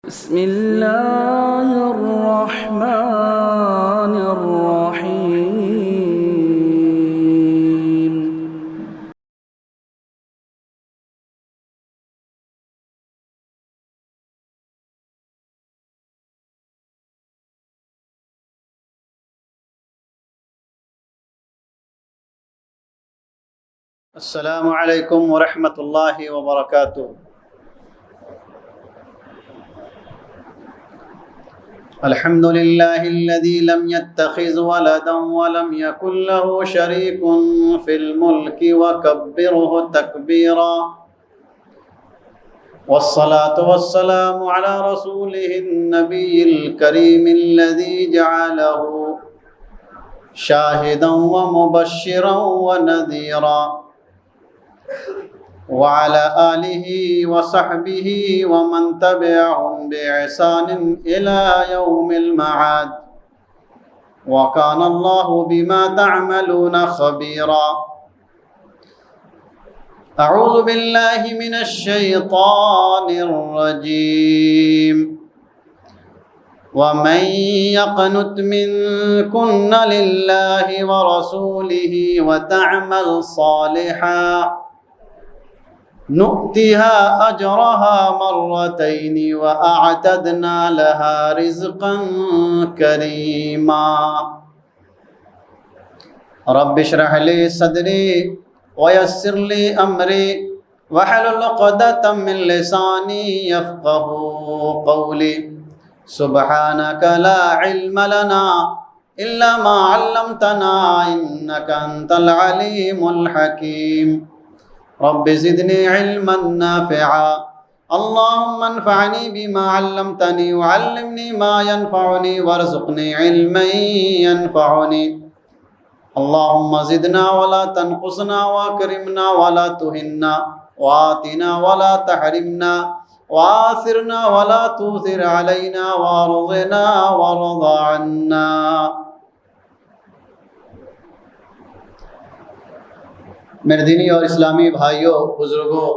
بسم اللہ الرحمن الرحیم السلام علیکم ورحمۃ اللہ وبرکاتہ۔ الحمد للہ الذی لم يتخذ ولدا ولم يكن له شریک فی الملک وکبرہ تکبیرا، والصلاة والسلام علی رسولہ النبی الکریم الذی جعلہ شاہدا ومبشرا ونذیرا، وعلى آله وصحبه ومن تبعهم بإحسان إلى يوم المعاد، وكان الله بما تعملون خبيرا۔ أعوذ بالله من الشيطان الرجيم۔ ومن يقنت منكن لله ورسوله وتعمل صالحا نؤتها أجرها مرتين وأعتدنا لها رزقا كريما۔ رب اشرح لي صدري ويسر لي أمري واحلل عقدة من لساني يفقهوا قولي، سبحانك لا علم لنا إلا ما علمتنا إنك أنت العليم الحكيم۔ رب زدني علما نافعا، اللهم انفعني بما علمتني وعلمني ما ينفعني وارزقني علما ينفعني، اللهم زدنا ولا تنقصنا واكرمنا ولا تهنا وآتنا ولا تحرمنا وآثرنا ولا تؤثر علينا وارضنا وارض عنا۔ میرے دینی اور اسلامی بھائیوں، بزرگوں،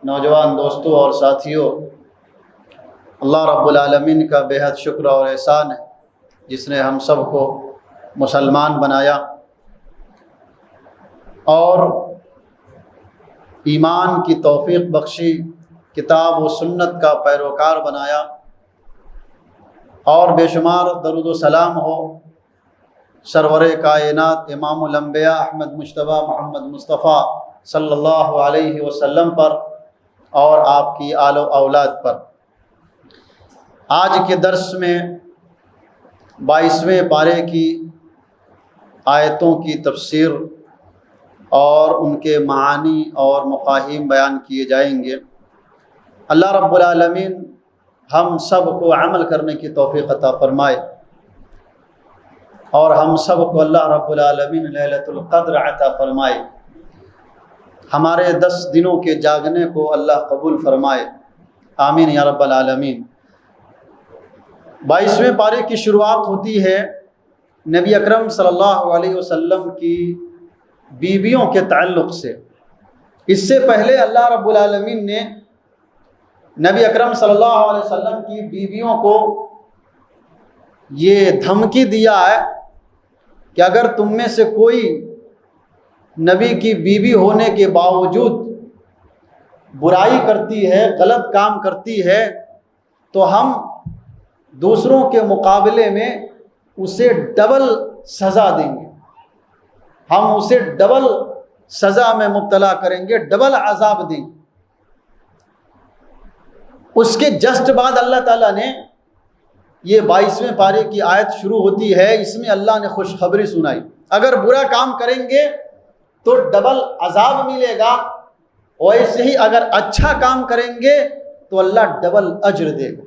نوجوان دوستوں اور ساتھیوں، اللہ رب العالمین کا بے حد شکر اور احسان ہے جس نے ہم سب کو مسلمان بنایا اور ایمان کی توفیق بخشی، کتاب و سنت کا پیروکار بنایا، اور بے شمار درود و سلام ہو سرور کائنات امام الانبیاء احمد مجتبیٰ محمد مصطفیٰ صلی اللہ علیہ وسلم پر اور آپ کی آل و اولاد پر۔ آج کے درس میں 22ویں پارے کی آیتوں کی تفسیر اور ان کے معانی اور مفاہیم بیان کیے جائیں گے۔ اللہ رب العالمین ہم سب کو عمل کرنے کی توفیق عطا فرمائے، اور ہم سب کو اللہ رب العالمین لیلۃ القدر عطا فرمائے، ہمارے 10 دنوں کے جاگنے کو اللہ قبول فرمائے، آمین یا رب العالمین۔ 22ویں پارے کی شروعات ہوتی ہے نبی اکرم صلی اللہ علیہ وسلم کی بیویوں کے تعلق سے۔ اس سے پہلے اللہ رب العالمین نے نبی اکرم صلی اللہ علیہ وسلم کی بیویوں کو یہ دھمکی دیا ہے کہ اگر تم میں سے کوئی نبی کی بیوی ہونے کے باوجود برائی کرتی ہے، غلط کام کرتی ہے، تو ہم دوسروں کے مقابلے میں اسے ڈبل سزا دیں گے، ہم اسے ڈبل سزا میں مبتلا کریں گے، ڈبل عذاب دیں گے۔ اس کے جسٹ بعد اللہ تعالیٰ نے یہ 22ویں پارے کی آیت شروع ہوتی ہے، اس میں اللہ نے خوشخبری سنائی، اگر برا کام کریں گے تو ڈبل عذاب ملے گا، ویسے ہی اگر اچھا کام کریں گے تو اللہ ڈبل اجر دے گا۔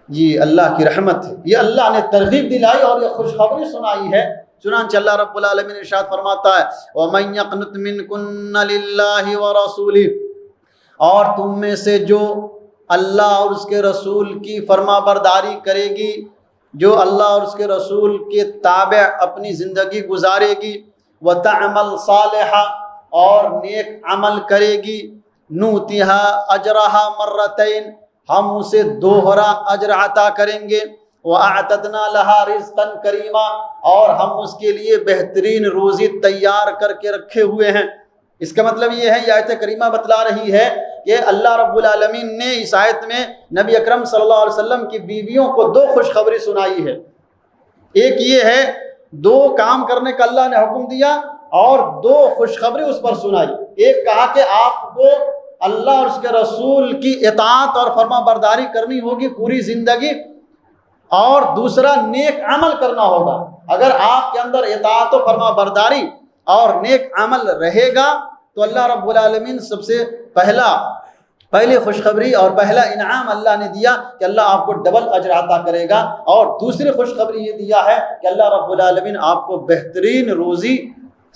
یہ اللہ کی رحمت ہے، یہ اللہ نے ترغیب دلائی اور یہ خوشخبری سنائی ہے۔ چنانچہ اللہ رب العالمین ارشاد فرماتا ہے وَمَن يَقْنُتْ مِنْكُنَّ لِلَّهِ وَرَسُولِهِ، اور تم میں سے جو اللہ اور اس کے رسول کی فرما برداری کرے گی، جو اللہ اور اس کے رسول کے تابع اپنی زندگی گزارے گی، وَتَعْمَلْ صَالِحًا، اور نیک عمل کرے گی، نُؤْتِهَا أَجْرَهَا مرتين، ہم اسے دوہرا اجر عطا کریں گے۔ وَأَعْتَدْنَا لَهَا رِزْقًا كَرِيمًا، اور ہم اس کے لیے بہترین روزی تیار کر کے رکھے ہوئے ہیں۔ اس کا مطلب یہ ہے، یہ آیت کریمہ بتلا رہی ہے کہ اللہ رب العالمین نے اس آیت میں نبی اکرم صلی اللہ علیہ وسلم کی بیویوں کو دو خوشخبری سنائی ہے۔ ایک یہ ہے، دو کام کرنے کا اللہ نے حکم دیا اور دو خوشخبری اس پر سنائی۔ ایک کہا کہ آپ کو اللہ اور اس کے رسول کی اطاعت اور فرما برداری کرنی ہوگی پوری زندگی، اور دوسرا نیک عمل کرنا ہوگا۔ اگر آپ کے اندر اطاعت و فرما برداری اور نیک عمل رہے گا تو اللہ رب العالمین سب سے پہلی خوشخبری اور پہلا انعام اللہ نے دیا کہ اللہ آپ کو ڈبل اجر عطا کرے گا، اور دوسری خوشخبری یہ دیا ہے کہ اللہ رب العالمین آپ کو بہترین روزی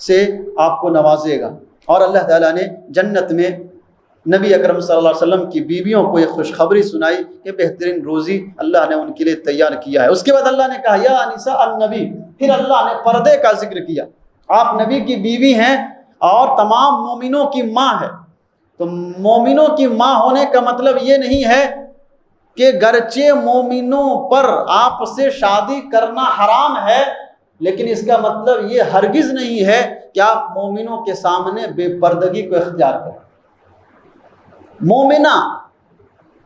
سے آپ کو نوازے گا۔ اور اللہ تعالیٰ نے جنت میں نبی اکرم صلی اللہ علیہ وسلم کی بیویوں کو یہ خوشخبری سنائی کہ بہترین روزی اللہ نے ان کے لیے تیار کیا ہے۔ اس کے بعد اللہ نے کہا یا نساء النبی، پھر اللہ نے پردے کا ذکر کیا۔ آپ نبی کی بیوی ہیں اور تمام مومنوں کی ماں ہے، تو مومنوں کی ماں ہونے کا مطلب یہ نہیں ہے کہ گرچہ مومنوں پر آپ سے شادی کرنا حرام ہے، لیکن اس کا مطلب یہ ہرگز نہیں ہے کہ آپ مومنوں کے سامنے بے پردگی کو اختیار کریں۔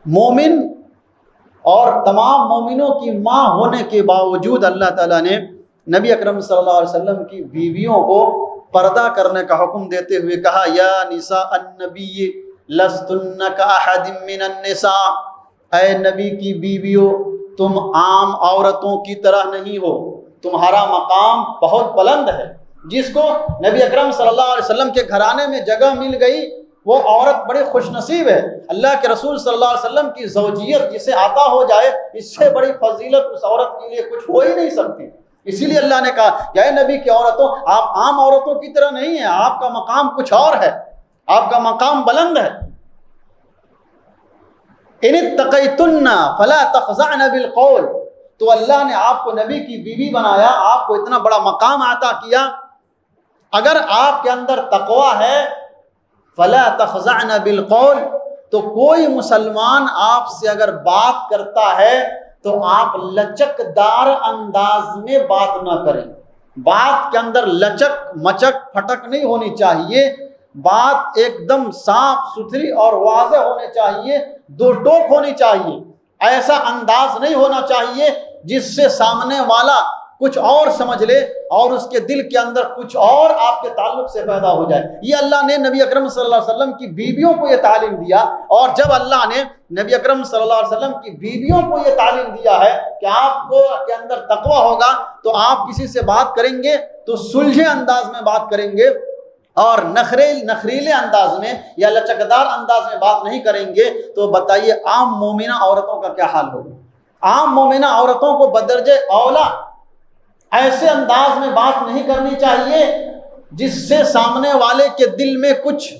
مومن اور تمام مومنوں کی ماں ہونے کے باوجود اللہ تعالیٰ نے نبی اکرم صلی اللہ علیہ وسلم کی بیویوں کو پردہ کرنے کا حکم دیتے ہوئے کہا یا نساء النبی لستن کاحد من النساء، اے نبی کی بیویوں تم عام عورتوں کی طرح نہیں ہو، تمہارا مقام بہت بلند ہے۔ جس کو نبی اکرم صلی اللہ علیہ وسلم کے گھرانے میں جگہ مل گئی وہ عورت بڑی خوش نصیب ہے۔ اللہ کے رسول صلی اللہ علیہ وسلم کی زوجیت جسے عطا ہو جائے، اس سے بڑی فضیلت اس عورت کے لیے کچھ ہو ہی نہیں سکتی۔ اسی لیے اللہ نے کہا کہ اے نبی کی عورتوں، آپ عام عورتوں کی طرح نہیں ہیں، آپ کا مقام کچھ اور ہے، آپ کا مقام بلند ہے۔ ان اتقیتن فلا تخضعن بالقول، تو اللہ نے آپ کو نبی کی بیوی بنایا، آپ کو اتنا بڑا مقام عطا کیا، اگر آپ کے اندر تقوی ہے فلا تخضعن بالقول، تو کوئی مسلمان آپ سے اگر بات کرتا ہے تو آپ لچک دار انداز میں بات نہ کریں۔ بات کے اندر لچک مچک پھٹک نہیں ہونی چاہیے، بات ایک دم صاف ستھری اور واضح ہونی چاہیے، دو ٹوک ہونی چاہیے۔ ایسا انداز نہیں ہونا چاہیے جس سے سامنے والا کچھ اور سمجھ لے اور اس کے دل کے اندر کچھ اور آپ کے تعلق سے پیدا ہو جائے۔ یہ اللہ نے نبی اکرم صلی اللہ علیہ وسلم کی بیویوں کو یہ تعلیم دیا، اور جب اللہ نے نبی اکرم صلی اللہ علیہ وسلم کی بیویوں کو یہ تعلیم دیا ہے کہ آپ کو کے اندر تقوی ہوگا تو آپ کسی سے بات کریں گے تو سلجھے انداز میں بات کریں گے، اور نخریلے انداز میں یا لچکدار انداز میں بات نہیں کریں گے، تو بتائیے عام مومنہ عورتوں کا کیا حال ہوگا؟ عام مومنہ عورتوں کو بدرجہ اولا ایسے انداز میں بات نہیں کرنی چاہیے جس سے سامنے والے کے دل میں کچھ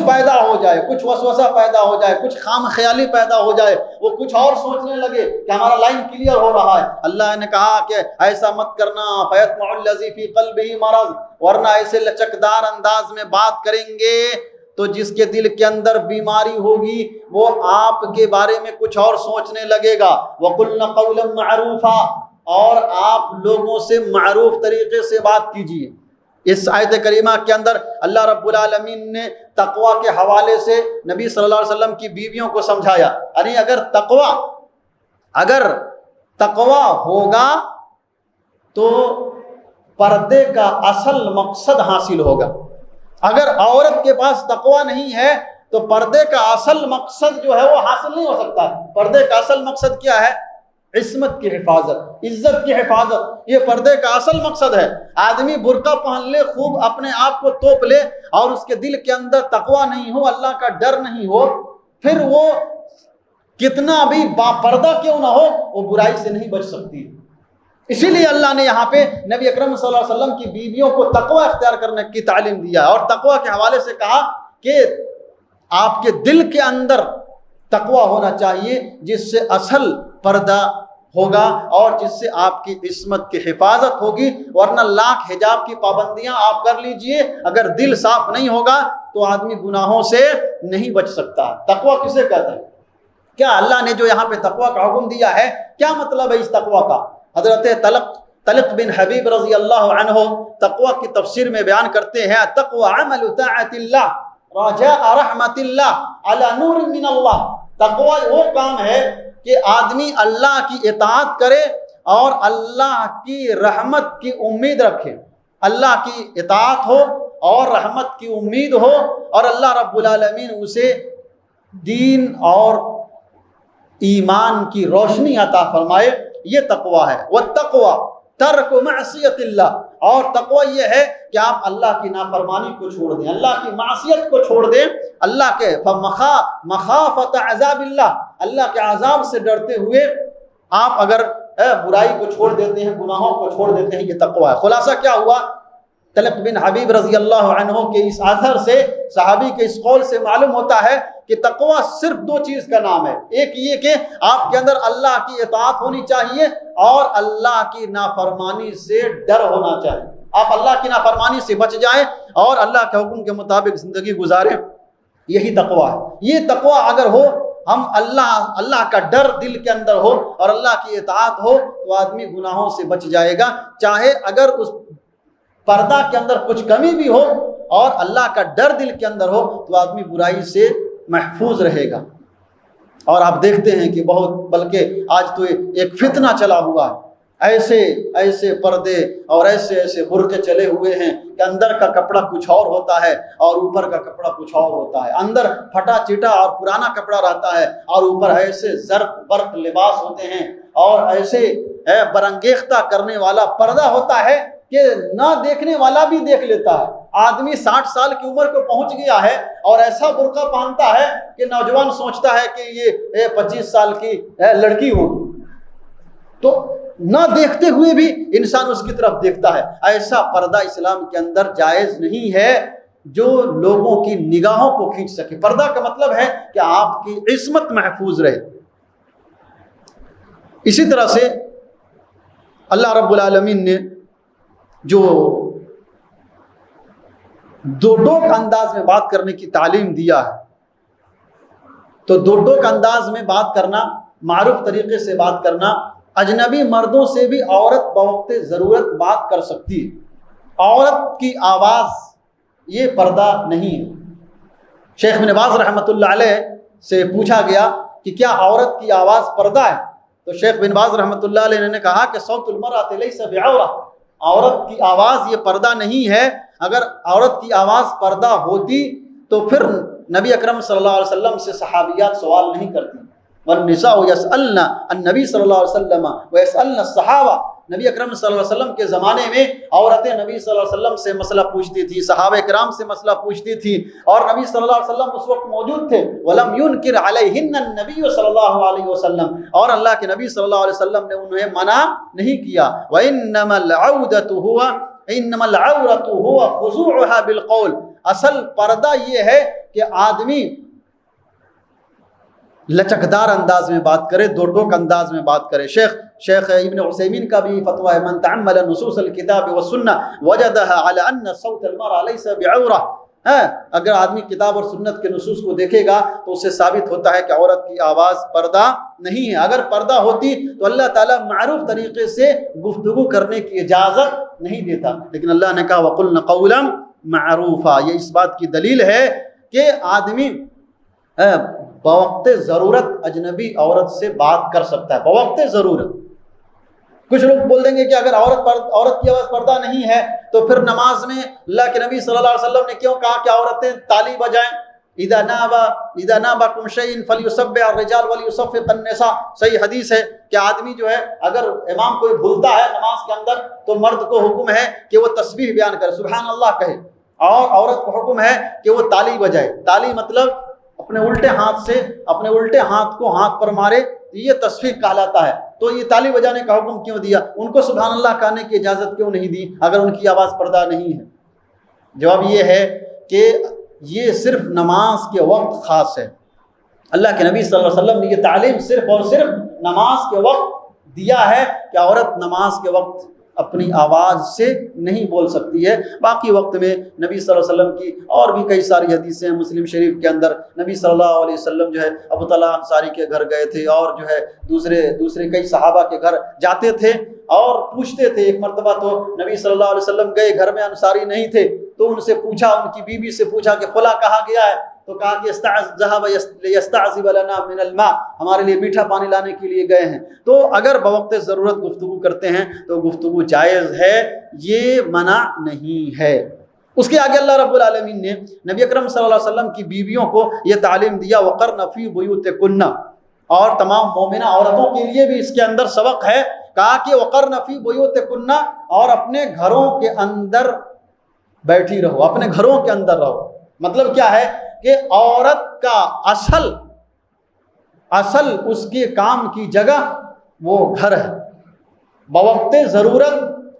پیدا ہو جائے، کچھ وسوسہ پیدا ہو جائے، کچھ خام خیالی پیدا ہو جائے، وہ کچھ اور سوچنے لگے کہ ہمارا لائن کلیئر ہو رہا ہے۔ اللہ نے کہا کہ ایسا مت کرنا، فَيَطْمَعُ الَّذِي فِي قَلْبِهِ مَرَضٌ، ورنہ ایسے لچکدار انداز میں بات کریں گے تو جس کے دل کے اندر بیماری ہوگی وہ آپ کے بارے میں کچھ اور سوچنے لگے گا۔ وَقُلْنَ قَوْلًا مَعْرُوفًا، اور آپ لوگوں سے معروف طریقے سے بات کیجیے۔ اس آیت کریمہ کے اندر اللہ رب العالمین نے تقوی کے حوالے سے نبی صلی اللہ علیہ وسلم کی بیویوں کو سمجھایا، یعنی اگر تقوی ہوگا تو پردے کا اصل مقصد حاصل ہوگا۔ اگر عورت کے پاس تقوی نہیں ہے تو پردے کا اصل مقصد جو ہے وہ حاصل نہیں ہو سکتا۔ پردے کا اصل مقصد کیا ہے؟ عصمت کی حفاظت، عزت کی حفاظت، یہ پردے کا اصل مقصد ہے۔ آدمی برقع پہن لے، خوب اپنے آپ کو توپ لے، اور اس کے دل کے اندر تقوی نہیں ہو، اللہ کا ڈر نہیں ہو، پھر وہ کتنا بھی با پردہ کیوں نہ ہو وہ برائی سے نہیں بچ سکتی۔ اسی لیے اللہ نے یہاں پہ نبی اکرم صلی اللہ علیہ وسلم کی بیویوں کو تقوی اختیار کرنے کی تعلیم دیا، اور تقوی کے حوالے سے کہا کہ آپ کے دل کے اندر تقوی ہونا چاہیے جس سے اصل پردہ ہوگا اور جس سے آپ کی عصمت کی حفاظت ہوگی، ورنہ لاکھ حجاب کی پابندیاں آپ کر لیجئے، اگر دل صاف نہیں ہوگا تو آدمی گناہوں سے نہیں بچ سکتا۔ تقوی کسے کہتے ہیں؟ کیا اللہ نے جو یہاں پہ تقوی کا حکم دیا ہے کیا مطلب ہے اس تقوی کا؟ حضرت طلق بن حبیب رضی اللہ عنہ تقوی کی تفسیر میں بیان کرتے ہیں تقوی عمل طاعت اللہ رجاء رحمت اللہ علی نور من اللہ. تقوی وہ کام ہے کہ آدمی اللہ کی اطاعت کرے اور اللہ کی رحمت کی امید رکھے. اللہ کی اطاعت ہو اور رحمت کی امید ہو اور اللہ رب العالمین اسے دین اور ایمان کی روشنی عطا فرمائے. یہ تقوی ہے. والتقوی ترک معصیت اللہ. اور تقوی یہ ہے کہ آپ اللہ کی نافرمانی کو چھوڑ دیں, اللہ کی معصیت کو چھوڑ دیں, اللہ کے مخافت عذاب اللہ, اللہ کے عذاب سے ڈرتے ہوئے آپ اگر برائی کو چھوڑ دیتے ہیں, گناہوں کو چھوڑ دیتے ہیں, یہ تقوی ہے. خلاصہ کیا ہوا؟ طلق بن حبیب رضی اللہ عنہ کے اس اثر سے, صحابی کے اس قول سے معلوم ہوتا ہے کہ تقوی صرف دو چیز کا نام ہے. ایک یہ کہ آپ کے اندر اللہ کی اطاعت ہونی چاہیے اور اللہ کی نافرمانی سے ڈر ہونا چاہیے. آپ اللہ کی نافرمانی سے بچ جائیں اور اللہ کے حکم کے مطابق زندگی گزاریں. یہی تقوی ہے. یہ تقوی اگر ہو, ہم اللہ کا ڈر دل کے اندر ہو اور اللہ کی اطاعت ہو تو آدمی گناہوں سے بچ جائے گا. چاہے اگر اس پردہ کے اندر کچھ کمی بھی ہو اور اللہ کا ڈر دل کے اندر ہو تو آدمی برائی سے محفوظ رہے گا. اور آپ دیکھتے ہیں کہ بلکہ آج تو ایک فتنہ چلا ہوا ہے. ایسے پردے اور ایسے برقعے چلے ہوئے ہیں کہ اندر کا کپڑا کچھ اور ہوتا ہے اور اوپر کا کپڑا کچھ اور ہوتا ہے. اندر پھٹا چٹا اور پرانا کپڑا رہتا ہے اور اوپر ایسے زرق برق لباس ہوتے ہیں اور ایسے برانگیختہ کرنے والا پردہ ہوتا ہے کہ نہ دیکھنے والا بھی دیکھ لیتا ہے. آدمی 60 سال کی عمر کو پہنچ گیا ہے اور ایسا برقع پہنتا ہے کہ نوجوان سوچتا ہے کہ یہ 25 سال کی لڑکی ہوگی. تو نہ دیکھتے ہوئے بھی انسان اس کی طرف دیکھتا ہے. ایسا پردہ اسلام کے اندر جائز نہیں ہے جو لوگوں کی نگاہوں کو کھینچ سکے. پردہ کا مطلب ہے کہ آپ کی عصمت محفوظ رہے. اسی طرح سے اللہ رب العالمین نے جو دو ٹوک انداز میں بات کرنے کی تعلیم دیا ہے, تو دو ٹوک انداز میں بات کرنا, معروف طریقے سے بات کرنا, اجنبی مردوں سے بھی عورت بوقت ضرورت بات کر سکتی ہے. عورت کی آواز یہ پردہ نہیں ہے. شیخ بن باز رحمۃ اللہ علیہ سے پوچھا گیا کہ کیا عورت کی آواز پردہ ہے؟ تو شیخ بن باز رحمۃ اللہ علیہ نے کہا کہ صوت المرأۃ لیس بعورہ, عورت کی آواز یہ پردہ نہیں ہے. اگر عورت کی آواز پردہ ہوتی تو پھر نبی اکرم صلی اللہ علیہ وسلم سے صحابیات سوال نہیں کرتی. والنساء یسألن النبی صلی اللہ علیہ وسلم ویسألن الصحابہ. نبی اکرم صلی اللہ علیہ وسلم کے زمانے میں عورتیں نبی صلی اللہ علیہ وسلم سے مسئلہ پوچھتی تھی, صحابہ کرام سے مسئلہ پوچھتی تھی, اور نبی صلی اللہ علیہ وسلم اس وقت موجود تھے. ولم ينکر علیہن النبی صلی اللہ علیہ وسلم, اور اللہ کے نبی صلی اللہ علیہ وسلم نے انہیں منع نہیں کیا. انما العورۃ هو خضوعها بالقول. اصل پردہ یہ ہے کہ آدمی لچکدار انداز میں بات کرے, دو ٹوک انداز میں بات کرے. شیخ ابن عثیمین کا بھی فتویٰ ہے, من تعمل نصوص الکتاب والسنہ وجدها على ان صوت المرأة ليس بعورة. اگر آدمی کتاب اور سنت کے نصوص کو دیکھے گا تو اسے ثابت ہوتا ہے کہ عورت کی آواز پردہ نہیں ہے. اگر پردہ ہوتی تو اللہ تعالیٰ معروف طریقے سے گفتگو کرنے کی اجازت نہیں دیتا, لیکن اللہ نے کہا وَقُلْنَ قَوْلًا مَعْرُوفًا. یہ اس بات کی دلیل ہے کہ آدمی بوقت ضرورت اجنبی عورت سے بات کر سکتا ہے. بوقت ضرورت. کچھ لوگ بول دیں گے کہ اگر عورت کی آواز پردہ نہیں ہے تو پھر نماز میں اللہ کے نبی صلی اللہ علیہ وسلم نے کیوں کہا کہ عورتیں تالی بجائیں؟ اذا نابکم شیء فلیسبح الرجال ولیصفق النساء. صحیح حدیث ہے کہ آدمی جو ہے اگر امام کوئی بھولتا ہے نماز کے اندر تو مرد کو حکم ہے کہ وہ تسبیح بیان کرے, سبحان اللہ کہے, اور عورت کو حکم ہے کہ وہ تالی بجائے. تالی مطلب اپنے الٹے ہاتھ کو ہاتھ پر مارے, یہ تسبیح کہلاتا ہے. تو یہ تالی بجانے کا حکم کیوں دیا؟ ان کو سبحان اللہ کہنے کی اجازت کیوں نہیں دی اگر ان کی آواز پردہ نہیں ہے؟ جواب یہ ہے کہ یہ صرف نماز کے وقت خاص ہے. اللہ کے نبی صلی اللہ علیہ وسلم نے یہ تعلیم صرف اور صرف نماز کے وقت دیا ہے کہ عورت نماز کے وقت اپنی آواز سے نہیں بول سکتی ہے۔ باقی وقت میں نبی صلی اللہ علیہ وسلم کی اور بھی کئی ساری حدیثیں ہیں مسلم شریف کے اندر، نبی صلی اللہ علیہ وسلم جو ہے ابو طلحہ انصاری کے گھر گئے تھے اور جو ہے دوسرے کئی صحابہ کے گھر جاتے تھے اور پوچھتے تھے۔ ایک مرتبہ تو نبی صلی اللہ علیہ وسلم گئے، گھر میں انصاری نہیں تھے، تو ان سے پوچھا، ان کی بیوی سے پوچھا کہ فلاں کہاں گیا ہے؟ تو کہا کہ ذهب ليستعذب لنا من الماء، ہمارے لیے میٹھا پانی لانے کے لیے گئے ہیں۔ تو اگر بوقت ضرورت گفتگو کرتے ہیں تو گفتگو جائز ہے، یہ منع نہیں ہے۔ اس کے آگے اللہ رب العالمین نے نبی اکرم صلی اللہ علیہ وسلم کی بیویوں کو یہ تعلیم دیا وقرن فی بیوتکن، اور تمام مومنہ عورتوں کے لیے بھی اس کے اندر سبق ہے۔ کہا کہ وقرن فی بیوتکن، اور اپنے گھروں کے اندر بیٹھی رہو، اپنے گھروں کے اندر رہو۔ مطلب کیا ہے کہ عورت کا اصل اس کے کام کی جگہ وہ گھر ہے۔ بوقت ضرورت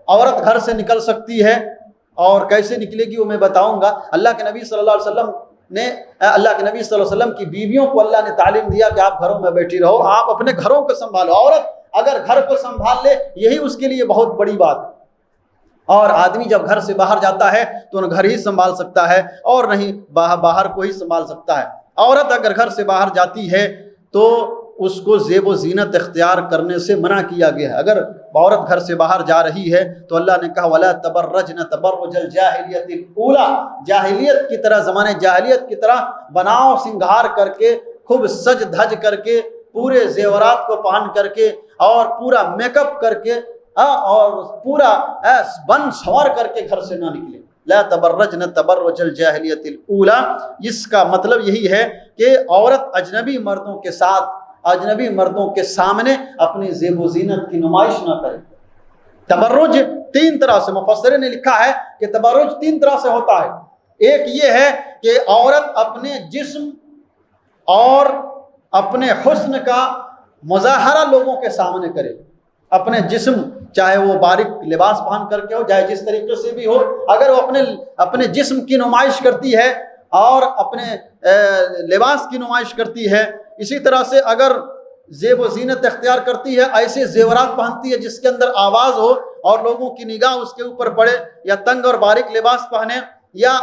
عورت گھر سے نکل سکتی ہے، اور کیسے نکلے گی وہ میں بتاؤں گا۔ اللہ کے نبی صلی اللہ علیہ وسلم کی بیویوں کو اللہ نے تعلیم دیا کہ آپ گھروں میں بیٹھی رہو، آپ اپنے گھروں کو سنبھالو۔ عورت اگر گھر کو سنبھال لے یہی اس کے لیے بہت بڑی بات ہے۔ اور آدمی جب گھر سے باہر جاتا ہے تو گھر ہی سنبھال سکتا ہے اور نہیں باہر کو ہی سنبھال سکتا ہے۔ عورت اگر گھر سے باہر جاتی ہے تو اس کو زیب و زینت اختیار کرنے سے منع کیا گیا ہے۔ اگر عورت گھر سے باہر جا رہی ہے تو اللہ نے کہا وَلَا تَبَرَّجْنَ تَبَرُّجَ الْجَاهِلِيَّةِ الْأُولَىٰ، جاہلیت کی طرح، زمانے جاہلیت کی طرح بناؤ سنگھار کر کے، خوب سج دھج کر کے، پورے زیورات کو پہن کر کے اور پورا میک اپ کر کے اور پورا بن سنور کر کے گھر سے نہ نکلے۔ لا تبرجن تبرج الجاہلیت الاولیٰ، اس کا مطلب یہی ہے کہ عورت اجنبی مردوں کے ساتھ، اجنبی مردوں کے سامنے اپنی زیب و زینت کی نمائش نہ کرے۔ تبرج تین طرح سے، مفسرین نے لکھا ہے کہ تبرج تین طرح سے ہوتا ہے۔ ایک یہ ہے کہ عورت اپنے جسم اور اپنے حسن کا مظاہرہ لوگوں کے سامنے کرے، اپنے جسم، چاہے وہ باریک لباس پہن کر کے ہو، چاہے جس طریقے سے بھی ہو، اگر وہ اپنے جسم کی نمائش کرتی ہے اور اپنے لباس کی نمائش کرتی ہے، اسی طرح سے اگر زیب و زینت اختیار کرتی ہے، ایسے زیورات پہنتی ہے جس کے اندر آواز ہو اور لوگوں کی نگاہ اس کے اوپر پڑے، یا تنگ اور باریک لباس پہنے، یا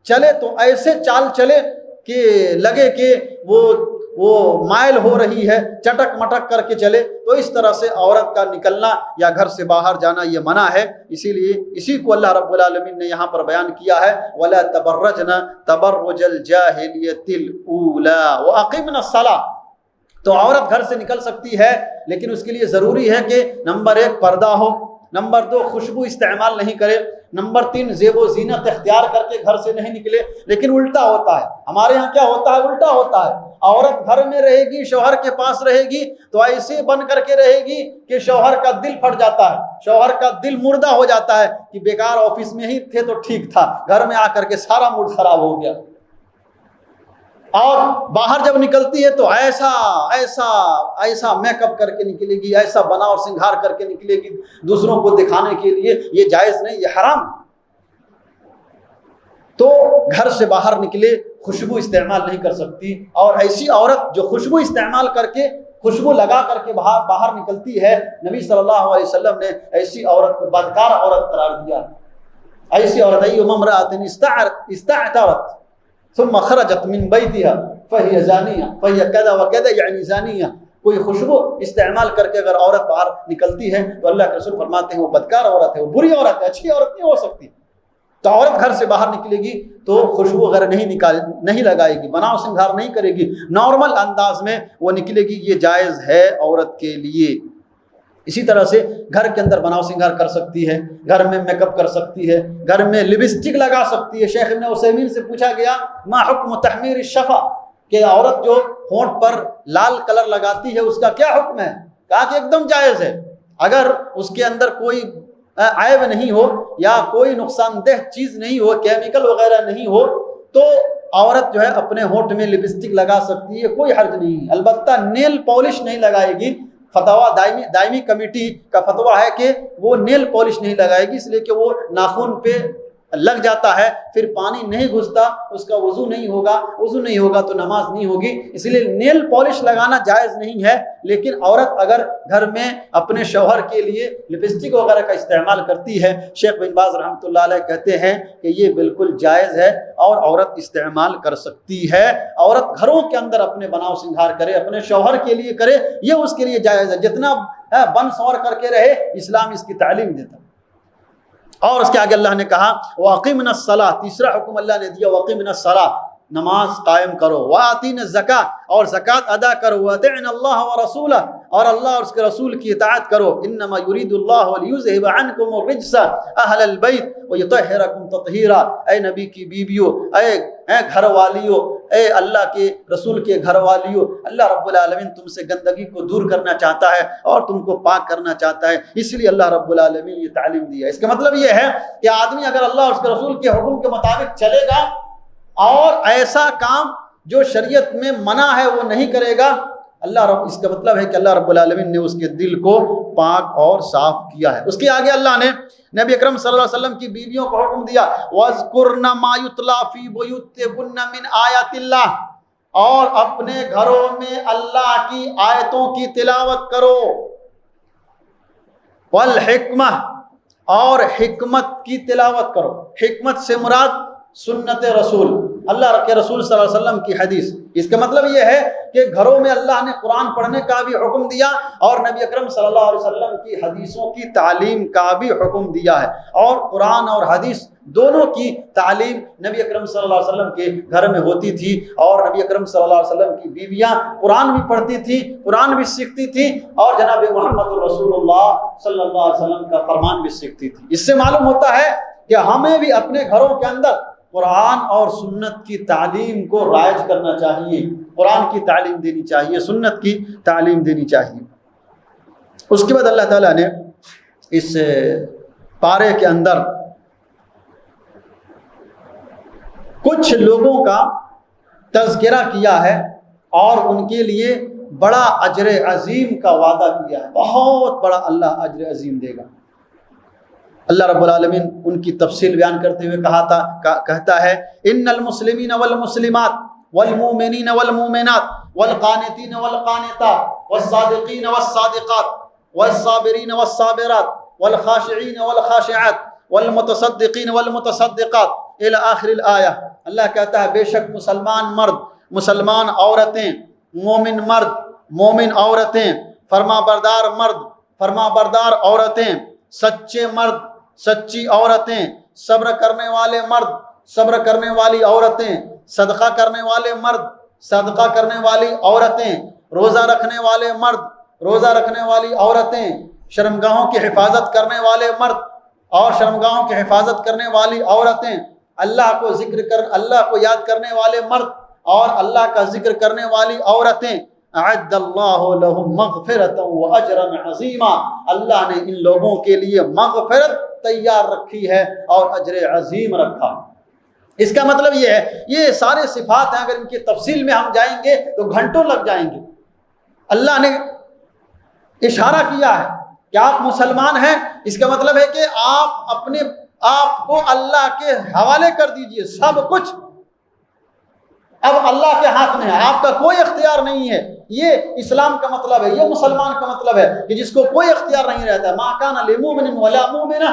چلے تو ایسے چال چلے کہ لگے کہ وہ مائل ہو رہی ہے، چٹک مٹک کر کے چلے، تو اس طرح سے عورت کا نکلنا یا گھر سے باہر جانا یہ منع ہے۔ اسی لیے اسی کو اللہ رب العالمین نے یہاں پر بیان کیا ہے وَلَا تَبَرَّجْنَ تَبَرُّجَ الْجَاهِلِيَّةِ الْأُولَىٰ وَأَقِمْنَ الصَّلَاةَ۔ تو عورت گھر سے نکل سکتی ہے، لیکن اس کے لیے ضروری ہے کہ نمبر 1 پردہ ہو، نمبر 2 خوشبو استعمال نہیں کرے، نمبر 3 زیب و زینت اختیار کر کے گھر سے نہیں نکلے۔ لیکن الٹا ہوتا ہے، ہمارے ہاں کیا ہوتا ہے؟ الٹا ہوتا ہے۔ عورت گھر میں رہے گی، شوہر کے پاس رہے گی تو ایسے بن کر کے رہے گی کہ شوہر کا دل پھٹ جاتا ہے، شوہر کا دل مردہ ہو جاتا ہے کہ بیکار آفس میں ہی تھے تو ٹھیک تھا، گھر میں آ کر کے سارا موڈ خراب ہو گیا۔ اور باہر جب نکلتی ہے تو ایسا ایسا ایسا میک اپ کر کے نکلے گی، ایسا بنا اور سنگھار کر کے نکلے گی دوسروں کو دکھانے کے لیے، یہ جائز نہیں، یہ حرام۔ تو گھر سے باہر نکلے خوشبو استعمال نہیں کر سکتی، اور ایسی عورت جو خوشبو استعمال کر کے، خوشبو لگا کر کے باہر نکلتی ہے، نبی صلی اللہ علیہ وسلم نے ایسی عورت کو بدکار عورت قرار دیا۔ ایسی عورت ای امرأۃ استعطرت ثم خرجت من بیتها فهي زانیہ فهي كذا وكذا، یعنی زانیہ۔ کوئی خوشبو استعمال کر کے اگر عورت باہر نکلتی ہے تو اللہ کے رسول فرماتے ہیں وہ بدکار عورت ہے، وہ بری عورت ہے، اچھی عورت نہیں ہو سکتی۔ تو عورت گھر سے باہر نکلے گی تو خوشبو وغیرہ نہیں لگائے گی، بناؤ سنگھار نہیں کرے گی، نارمل انداز میں وہ نکلے گی، یہ جائز ہے عورت کے لیے۔ اسی طرح سے گھر کے اندر بناؤ سنگھار کر سکتی ہے، گھر میں میک اپ کر سکتی ہے، گھر میں لپسٹک لگا سکتی ہے۔ شیخ ابن عثیمین سے پوچھا گیا ما حکم تحمیر الشفا، کہ عورت جو ہونٹ پر لال کلر لگاتی ہے اس کا کیا حکم ہے؟ کہا کہ ایک دم جائز ہے، اگر اس کے اندر کوئی عیب نہیں ہو یا کوئی نقصان دہ چیز نہیں ہو، کیمیکل وغیرہ نہیں ہو، تو عورت جو ہے اپنے ہونٹ میں لپسٹک لگا سکتی ہے، کوئی حرج نہیں۔ البتہ نیل پالش نہیں لگائے گی۔ فتویٰ دائمی کمیٹی کا فتویٰ ہے کہ وہ نیل پالش نہیں لگائے گی، اس لیے کہ وہ ناخن پہ لگ جاتا ہے پھر پانی نہیں گھستا، اس کا وضو نہیں ہوگا تو نماز نہیں ہوگی۔ اس لیے نیل پالش لگانا جائز نہیں ہے، لیکن عورت اگر گھر میں اپنے شوہر کے لیے لپسٹک وغیرہ کا استعمال کرتی ہے، شیخ بن باز رحمۃ اللہ علیہ کہتے ہیں کہ یہ بالکل جائز ہے اور عورت استعمال کر سکتی ہے۔ عورت گھروں کے اندر اپنے بناؤ سنگھار کرے، اپنے شوہر کے لیے کرے، یہ اس کے لیے جائز ہے۔ جتنا بن سور کر کے رہے، اسلام اس کی تعلیم دیتا۔ اور اس کے آگے اللہ نے کہا وَأَقِمْنَا الصَّلَاةَ، تیسرا حکم اللہ نے دیا وَأَقِمْنَا الصَّلَاةَ، نماز قائم کرو، وَآتِينَا الزَّكَاةَ، اور زکوٰۃ ادا کرو، وَأَطِعْنَا اللَّهَ وَرَسُولَهُ، اور اللہ اور اس کے رسول کی اطاعت کرو، إِنَّمَا يُرِيدُ اللَّهُ لِيُذْهِبَ عَنْكُمُ الرِّجْسَ أَهْلَ الْبَيْتِ وَيُطَهِّرَكُمْ تَطْهِيرًا۔ اے نبی کی بیویوں، اے گھر والیوں، اے اللہ کے رسول کے گھر والیوں، اللہ رب العالمین تم سے گندگی کو دور کرنا چاہتا ہے اور تم کو پاک کرنا چاہتا ہے، اس لیے اللہ رب العالمین یہ تعلیم دیا۔ اس کا مطلب یہ ہے کہ آدمی اگر اللہ اور اس کے رسول کے حکم کے مطابق چلے گا اور ایسا کام جو شریعت میں منع ہے وہ نہیں کرے گا، اس کا مطلب ہے کہ اللہ رب العالمین نے اس کے دل کو پاک اور صاف کیا ہے۔ اس کے آگے اللہ نے نبی اکرم صلی اللہ علیہ وسلم کی بیویوں کو حکم دیا وَاذْكُرْنَ مَا يُتْلَى فِي بُيُوتِكُنَّ مِنْ آيَاتِ اللَّهِ، اور اپنے گھروں میں اللہ کی آیتوں کی تلاوت کرو، وَالْحِكْمَةِ، اور حکمت کی تلاوت کرو۔ حکمت سے مراد سنت رسول، اللہ کے رسول صلی اللہ علیہ وسلم کی حدیث۔ اس کا مطلب یہ ہے کہ گھروں میں اللہ نے قرآن پڑھنے کا بھی حکم دیا اور نبی اکرم صلی اللہ علیہ وسلم کی حدیثوں کی تعلیم کا بھی حکم دیا ہے، اور قرآن اور حدیث دونوں کی تعلیم نبی اکرم صلی اللہ علیہ وسلم کے گھر میں ہوتی تھی، اور نبی اکرم صلی اللہ علیہ وسلم کی بیویاں قرآن بھی پڑھتی تھی، قرآن بھی سیکھتی تھی، اور جناب محمد رسول اللہ صلی اللہ علیہ وسلم کا فرمان بھی سیکھتی تھی۔ اس سے معلوم ہوتا ہے کہ ہمیں بھی اپنے گھروں کے اندر قرآن اور سنت کی تعلیم کو رائج کرنا چاہیے، قرآن کی تعلیم دینی چاہیے، سنت کی تعلیم دینی چاہیے۔ اس کے بعد اللہ تعالیٰ نے اس پارے کے اندر کچھ لوگوں کا تذکرہ کیا ہے اور ان کے لیے بڑا اجر عظیم کا وعدہ کیا ہے، بہت بڑا اللہ اجر عظیم دے گا۔ اللہ رب العالمین ان کی تفصیل بیان کرتے ہوئے کہتا ہے ان المسلمین والمسلمات والمؤمنین والمؤمنات والقانتین والقانتات والصادقین والصادقات والصابرین والصابرات والخاشعین والخاشعات والمتصدقین والمتصدقات الی آخر الآیہ۔ اللہ کہتا ہے بے شک مسلمان مرد، مسلمان عورتیں، مومن مرد، مومن عورتیں، فرما بردار مرد، فرما بردار عورتیں، سچے مرد، سچی عورتیں، صبر کرنے والے مرد، صبر کرنے والی عورتیں، صدقہ کرنے والے مرد، صدقہ کرنے والی عورتیں، روزہ رکھنے والے مرد، روزہ رکھنے والی عورتیں، شرمگاہوں کی حفاظت کرنے والے مرد اور شرمگاہوں کی حفاظت کرنے والی عورتیں، اللہ کو یاد کرنے والے مرد اور اللہ کا ذکر کرنے والی عورتیں، اعد اللہ لہم مغفرۃ واجرا عظیما، اللہ نے ان لوگوں کے لیے مغفرت تیار رکھی ہے اور اجر عظیم رکھا۔ اس کا مطلب یہ ہے، یہ سارے صفات ہیں، اگر ان کی تفصیل میں ہم جائیں گے تو گھنٹوں لگ جائیں گے۔ اللہ نے اشارہ کیا ہے کہ آپ مسلمان ہیں، اس کا مطلب ہے کہ آپ اپنے آپ کو اللہ کے حوالے کر دیجئے، سب کچھ اب اللہ کے ہاتھ میں ہے، آپ کا کوئی اختیار نہیں ہے۔ یہ اسلام کا مطلب ہے، یہ مسلمان کا مطلب ہے کہ جس کو کوئی اختیار نہیں رہتا ہے۔ ما کان لمؤمن ولا مؤمنہ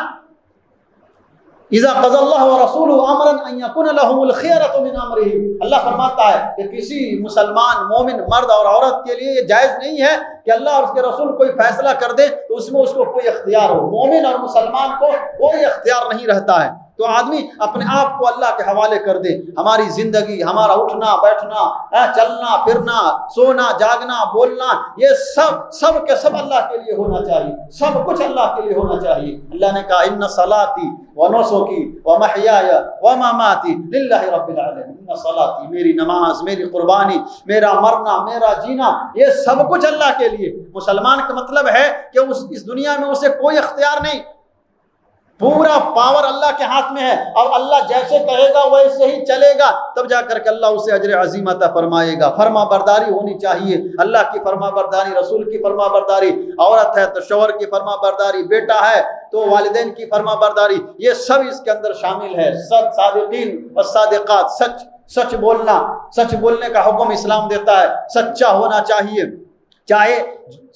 اذا قضى الله ورسوله امرا ان يكون لهم الخيرة من امرهم، اللہ فرماتا ہے کہ کسی مسلمان مومن مرد اور عورت کے لیے یہ جائز نہیں ہے کہ اللہ اور اس کے رسول کوئی فیصلہ کر دے تو اس میں اس کو کوئی اختیار ہو۔ مومن اور مسلمان کو کوئی اختیار نہیں رہتا ہے، تو آدمی اپنے آپ کو اللہ کے حوالے کر دے۔ ہماری زندگی، ہمارا اٹھنا بیٹھنا، چلنا پھرنا، سونا جاگنا، بولنا، یہ سب کے سب اللہ کے لیے ہونا چاہیے، سب کچھ اللہ کے لیے ہونا چاہیے۔ اللہ نے کہا ان صلاتی ونسکی ومحیای ومماتی للہ رب العالمین، ان صلاتی، میری نماز، میری قربانی، میرا مرنا، میرا جینا، یہ سب کچھ اللہ کے لیے۔ مسلمان کا مطلب ہے کہ اس دنیا میں اسے کوئی اختیار نہیں، پورا پاور اللہ کے ہاتھ میں ہے، اور اللہ جیسے کہے گا ویسے ہی چلے گا، تب جا کر کے اللہ اسے اجر عظیم عطا فرمائے گا۔ فرما برداری ہونی چاہیے، اللہ کی فرما برداری، رسول کی فرما برداری، عورت ہے تو شوہر کی فرما برداری، بیٹا ہے تو والدین کی فرما برداری، یہ سب اس کے اندر شامل ہے۔ صادقین و صادقات، سچ بولنا، سچ بولنے کا حکم اسلام دیتا ہے، سچا ہونا چاہیے، چاہے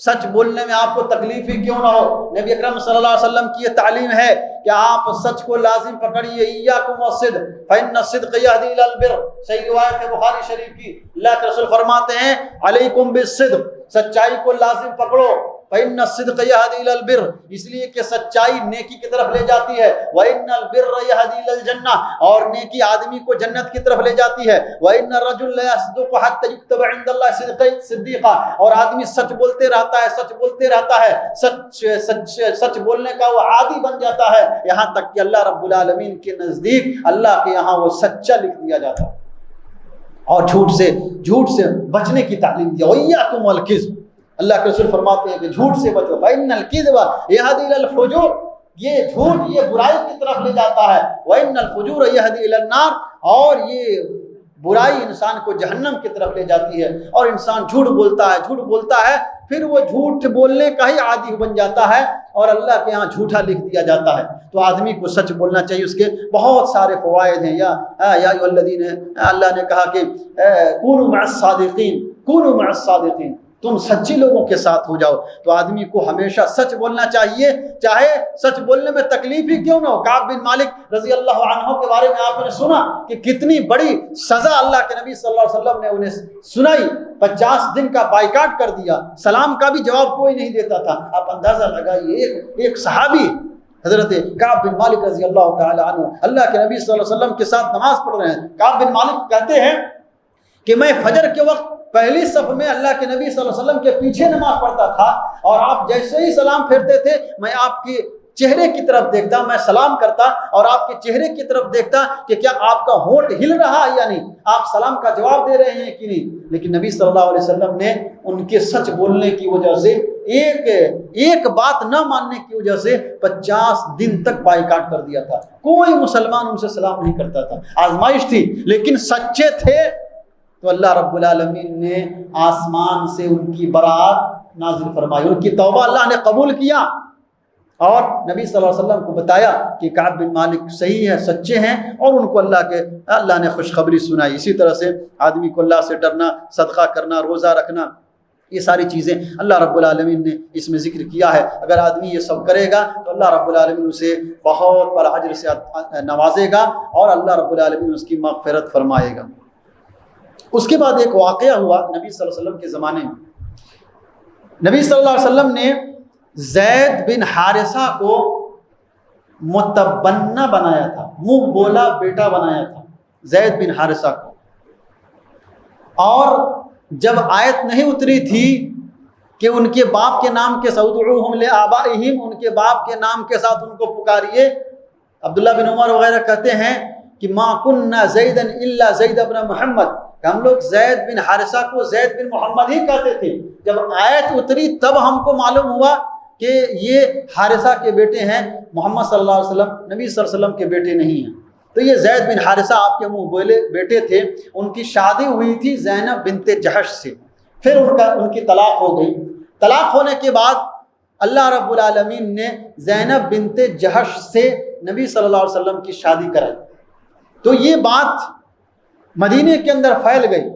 سچ بولنے میں آپ کو تکلیف ہی کیوں نہ ہو۔ نبی اکرم صلی اللہ علیہ وسلم کی یہ تعلیم ہے کہ آپ سچ کو لازم پکڑیے، ایاکم والصدق فإن الصدق یہدی الی البر، صحیح روایت ہے بخاری شریف کی، اللہ کے رسول فرماتے ہیں علیکم بالصدق، سچائی کو لازم پکڑو، فإن الصدق یہدی الی البر، اس لیے کہ سچائی نیکی کی طرف لے جاتی ہے، وإن البر یہدی الی الجنہ، اور نیکی آدمی کو جنت کی طرف لے جاتی ہے، وإن الرجل لیصدق حتى یکتب عند اللہ صدیقا، اور آدمی سچ بولتے رہتا ہے، سچ بولتے رہتا ہے، سچ بولنے کا وہ عادی بن جاتا ہے، یہاں تک کہ اللہ رب العالمین کے نزدیک، اللہ کے یہاں وہ سچا لکھ دیا جاتا ہے۔ اور جھوٹ سے بچنے کی تعلیم دیا، وإیاکم والکذب، اللہ کے رسول فرماتے ہیں کہ جھوٹ سے بچو، فإن الکذب یہدی الی الفجور، یہ جھوٹ یہ برائی کی طرف لے جاتا ہے، وإن الفجور یہدی الی النار، اور یہ برائی انسان کو جہنم کی طرف لے جاتی ہے۔ اور انسان جھوٹ بولتا ہے پھر وہ جھوٹ بولنے کا ہی عادی بن جاتا ہے، اور اللہ کے یہاں جھوٹا لکھ دیا جاتا ہے۔ تو آدمی کو سچ بولنا چاہیے، اس کے بہت سارے فوائد ہیں۔ یا ایھا الذین، اللہ نے کہا کہ کونوا مع الصادقین، کونوا مع الصادقین، تم سچے لوگوں کے ساتھ ہو جاؤ۔ تو آدمی کو ہمیشہ سچ بولنا چاہیے، چاہے سچ بولنے میں تکلیف ہی کیوں نہ ہو۔ کعب بن مالک رضی اللہ عنہ کے بارے میں آپ نے سنا کہ کتنی بڑی سزا اللہ کے نبی صلی اللہ علیہ وسلم نے انہیں سنائی، 50 دن کا بائیکاٹ کر دیا، سلام کا بھی جواب کوئی نہیں دیتا تھا۔ آپ اندازہ لگائیے، ایک صحابی حضرت کعب بن مالک رضی اللہ تعالی عنہ اللہ کے نبی صلی اللہ علیہ وسلم کے ساتھ نماز پڑھ رہے ہیں۔ کعب بن مالک کہتے ہیں کہ میں فجر کے وقت پہلی صف میں اللہ کے نبی صلی اللہ علیہ وسلم کے پیچھے نماز پڑھتا تھا، اور آپ جیسے ہی سلام پھیرتے تھے میں آپ کے چہرے کی طرف دیکھتا، میں سلام کرتا اور آپ کے چہرے کی طرف دیکھتا کہ کیا آپ کا ہونٹ ہل رہا ہے یا نہیں، آپ سلام کا جواب دے رہے ہیں کہ نہیں۔ لیکن نبی صلی اللہ علیہ وسلم نے ان کے سچ بولنے کی وجہ سے، ایک بات نہ ماننے کی وجہ سے 50 دن تک بائیکاٹ کر دیا تھا، کوئی مسلمان ان سے سلام نہیں کرتا تھا۔ آزمائش تھی، لیکن سچے تھے، تو اللہ رب العالمین نے آسمان سے ان کی برات نازل فرمائی، ان کی توبہ اللہ نے قبول کیا، اور نبی صلی اللہ علیہ وسلم کو بتایا کہ کعب بن مالک صحیح ہے، سچے ہیں، اور ان کو اللہ نے خوشخبری سنائی۔ اسی طرح سے آدمی کو اللہ سے ڈرنا، صدقہ کرنا، روزہ رکھنا، یہ ساری چیزیں اللہ رب العالمین نے اس میں ذکر کیا ہے۔ اگر آدمی یہ سب کرے گا تو اللہ رب العالمین اسے بہت بڑا اجر سے نوازے گا، اور اللہ رب العالمین اس کی مغفرت فرمائے گا۔ اس کے بعد ایک واقعہ ہوا نبی صلی اللہ علیہ وسلم کے زمانے میں۔ نبی صلی اللہ علیہ وسلم نے زید بن حارثہ کو متبنہ بنایا تھا، منہ بولا بیٹا بنایا تھا زید بن حارثہ کو، اور جب آیت نہیں اتری تھی کہ ان کے باپ کے نام کے ساتھ ادعوہم لآبائہم، ان کے باپ کے نام کے ساتھ ان کو پکاریے، عبداللہ بن عمر وغیرہ کہتے ہیں کہ ما کننا زیدا الا زید بن محمد، کہ ہم لوگ زید بن حارثہ کو زید بن محمد ہی کہتے تھے۔ جب آیت اتری تب ہم کو معلوم ہوا کہ یہ حارثہ کے بیٹے ہیں، محمد صلی اللہ علیہ وسلم نبی صلی اللہ علیہ وسلم کے بیٹے نہیں ہیں۔ تو یہ زید بن حارثہ آپ کے منہ بولے بیٹے تھے، ان کی شادی ہوئی تھی زینب بنت جہش سے، پھر ان کی طلاق ہو گئی۔ طلاق ہونے کے بعد اللہ رب العالمین نے زینب بنت جہش سے نبی صلی اللہ علیہ وسلم کی شادی کرائی۔ تو یہ بات مدینے کے اندر پھیل گئی،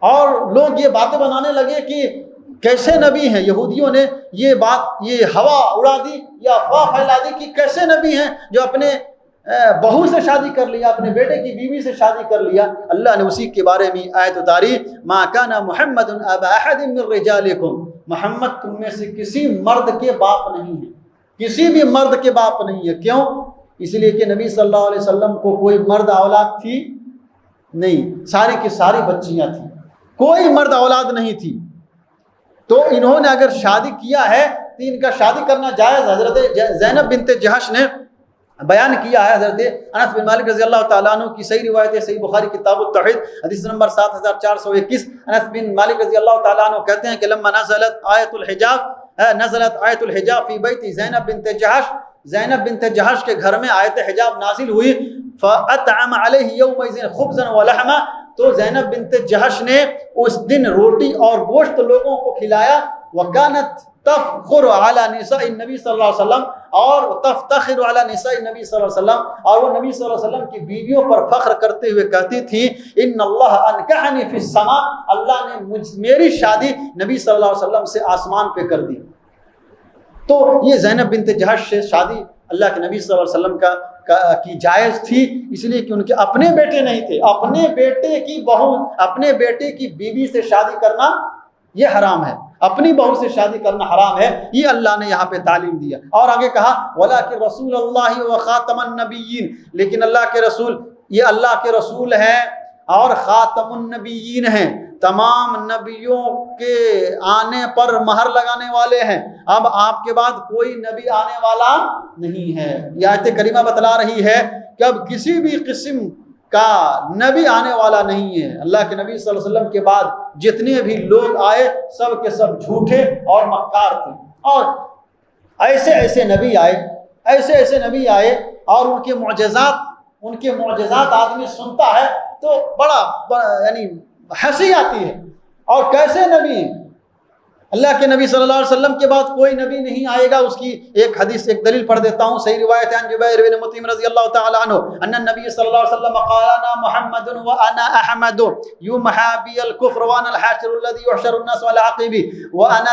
اور لوگ یہ باتیں بنانے لگے کہ کیسے نبی ہیں، یہودیوں نے یہ بات، یہ ہوا اڑا دی یا افواہ پھیلا دی کہ کیسے نبی ہیں جو اپنے بہو سے شادی کر لیا، اپنے بیٹے کی بیوی سے شادی کر لیا۔ اللہ نے اسی کے بارے میں آیت اتاری، ما کان محمد ابا احد من رجالکم، محمد تم میں سے کسی مرد کے باپ نہیں ہے، کسی بھی مرد کے باپ نہیں ہے۔ کیوں؟ اس لیے کہ نبی صلی اللہ علیہ وسلم کو کوئی مرد اولاد تھی نہیں، ساری کی ساری بچیاں تھیں، کوئی مرد اولاد نہیں تھی۔ تو انہوں نے اگر شادی کیا ہے تو ان کا شادی کرنا جائز۔ حضرت زینب بنت جہش نے بیان کیا ہے، حضرت انس بن مالک رضی اللہ تعالیٰ عنہ کی صحیح روایت ہے، صحیح بخاری کتاب التوحید حدیث نمبر 7421، انس بن مالک رضی اللہ تعالیٰ عنہ کہتے ہیں کہ لما نزلت آیت الحجاب فی بیت زینب بنت جہش، زینب بنت جہش کے گھر میں آیت حجاب نازل ہوئی، فَأَطْعَمَ عَلَيْهِ يَوْمَئِذٍ خُبْزًا وَلَحْمًا، تو زینب بنت جہش نے اس دن روٹی اور گوشت لوگوں کو کھلایا، وَكَانَتْ تَفْخُرُ عَلَى نِسَاءِ النَّبِي صلی اللہ علیہ وسلم، اور تفتخر علی نساء النبی صلی اللہ علیہ وسلم، اور وہ نبی صلی اللہ علیہ وسلم کی بیویوں پر فخر کرتے ہوئے کہتی تھی ان اللہ انکحنی فی السماء، اللہ نے میری شادی نبی صلی اللہ علیہ وسلم سے آسمان پہ کر دی۔ تو یہ زینب بنت جہش سے شادی اللہ کے نبی صلی اللہ علیہ وسلم کی جائز تھی، اس لیے کہ ان کے اپنے بیٹے نہیں تھے۔ اپنے بیٹے کی بہو، اپنے بیٹے کی بیوی سے شادی کرنا یہ حرام ہے، اپنی بہو سے شادی کرنا حرام ہے، یہ اللہ نے یہاں پہ تعلیم دیا۔ اور آگے کہا وَلَٰكِن رَسُولَ اللَّهِ وَخَاتَمَ النَّبِيِّينَ، لیکن اللہ کے رسول، یہ اللہ کے رسول ہیں اور خاتم النبیین ہیں، تمام نبیوں کے آنے پر مہر لگانے والے ہیں، اب آپ کے بعد کوئی نبی آنے والا نہیں ہے۔ یہ آیت کریمہ بتلا رہی ہے کہ اب کسی بھی قسم کا نبی آنے والا نہیں ہے۔ اللہ کے نبی صلی اللہ علیہ وسلم کے بعد جتنے بھی لوگ آئے سب کے سب جھوٹے اور مکار تھے، اور ایسے ایسے نبی آئے، ایسے ایسے نبی آئے، اور ان کے معجزات آدمی سنتا ہے تو بڑا یعنی ہنسی آتی ہے، اور کیسے نبی ہیں؟ اللہ کے نبی صلی اللہ علیہ وسلم کے بعد کوئی نبی نہیں آئے گا۔ اس کی ایک حدیث، ایک دلیل پڑھ دیتا ہوں، صحیح روایت ہے جبیر بن مطعم رضی اللہ تعالی عنہ ان النبی صلی اللہ علیہ وسلم قال انا محمد وانا احمد يمحى بي الكفر وانا الحاشر الذي يحشر الناس والعاقب وانا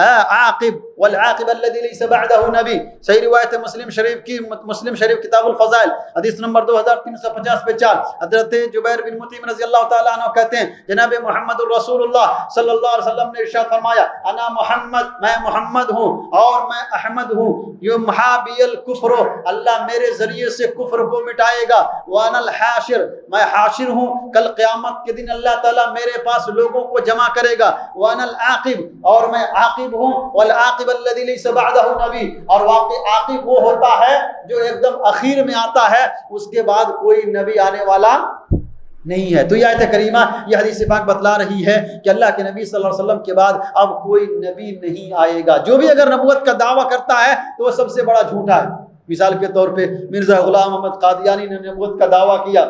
عاقب والعاقب الذي ليس بعده نبی۔ صحیح روایت ہے مسلم شریف کی، مسلم شریف کتاب الفضائل حدیث نمبر 2350 پہ 4۔ حضرت جبیر بن مطعم رضی اللہ تعالیٰ عنہ کہتے ہیں جناب محمد الرسول اللہ صلی اللہ علیہ وسلم نے ارشاد فرمایا انا محمد، میں محمد ہوں اور میں احمد ہوں، یمحا بی الکفر، اللہ میرے ذریعے سے کفر کو مٹائے گا، وانا الحاشر، میں حاشر ہوں، کل قیامت کے دن اللہ تعالیٰ میرے پاس لوگوں کو جمع کرے گا، وانا العاقب، اور میں عاقب ہوں، والعاقب الذی لیس بعدہ نبی، اور واقعی عاقب وہ ہوتا ہے جو ایک دم اخیر میں آتا ہے، اس کے بعد کوئی نبی آنے والا نہیں ہے۔ تو یہ آیت کریمہ، یہ حدیث پاک بتلا رہی ہے کہ اللہ کے نبی صلی اللہ علیہ وسلم کے بعد اب کوئی نبی نہیں آئے گا۔ جو بھی اگر نبوت کا دعویٰ کرتا ہے تو وہ سب سے بڑا جھوٹا ہے۔ مثال کے طور پہ مرزا غلام احمد قادیانی نے نبوت کا دعویٰ کیا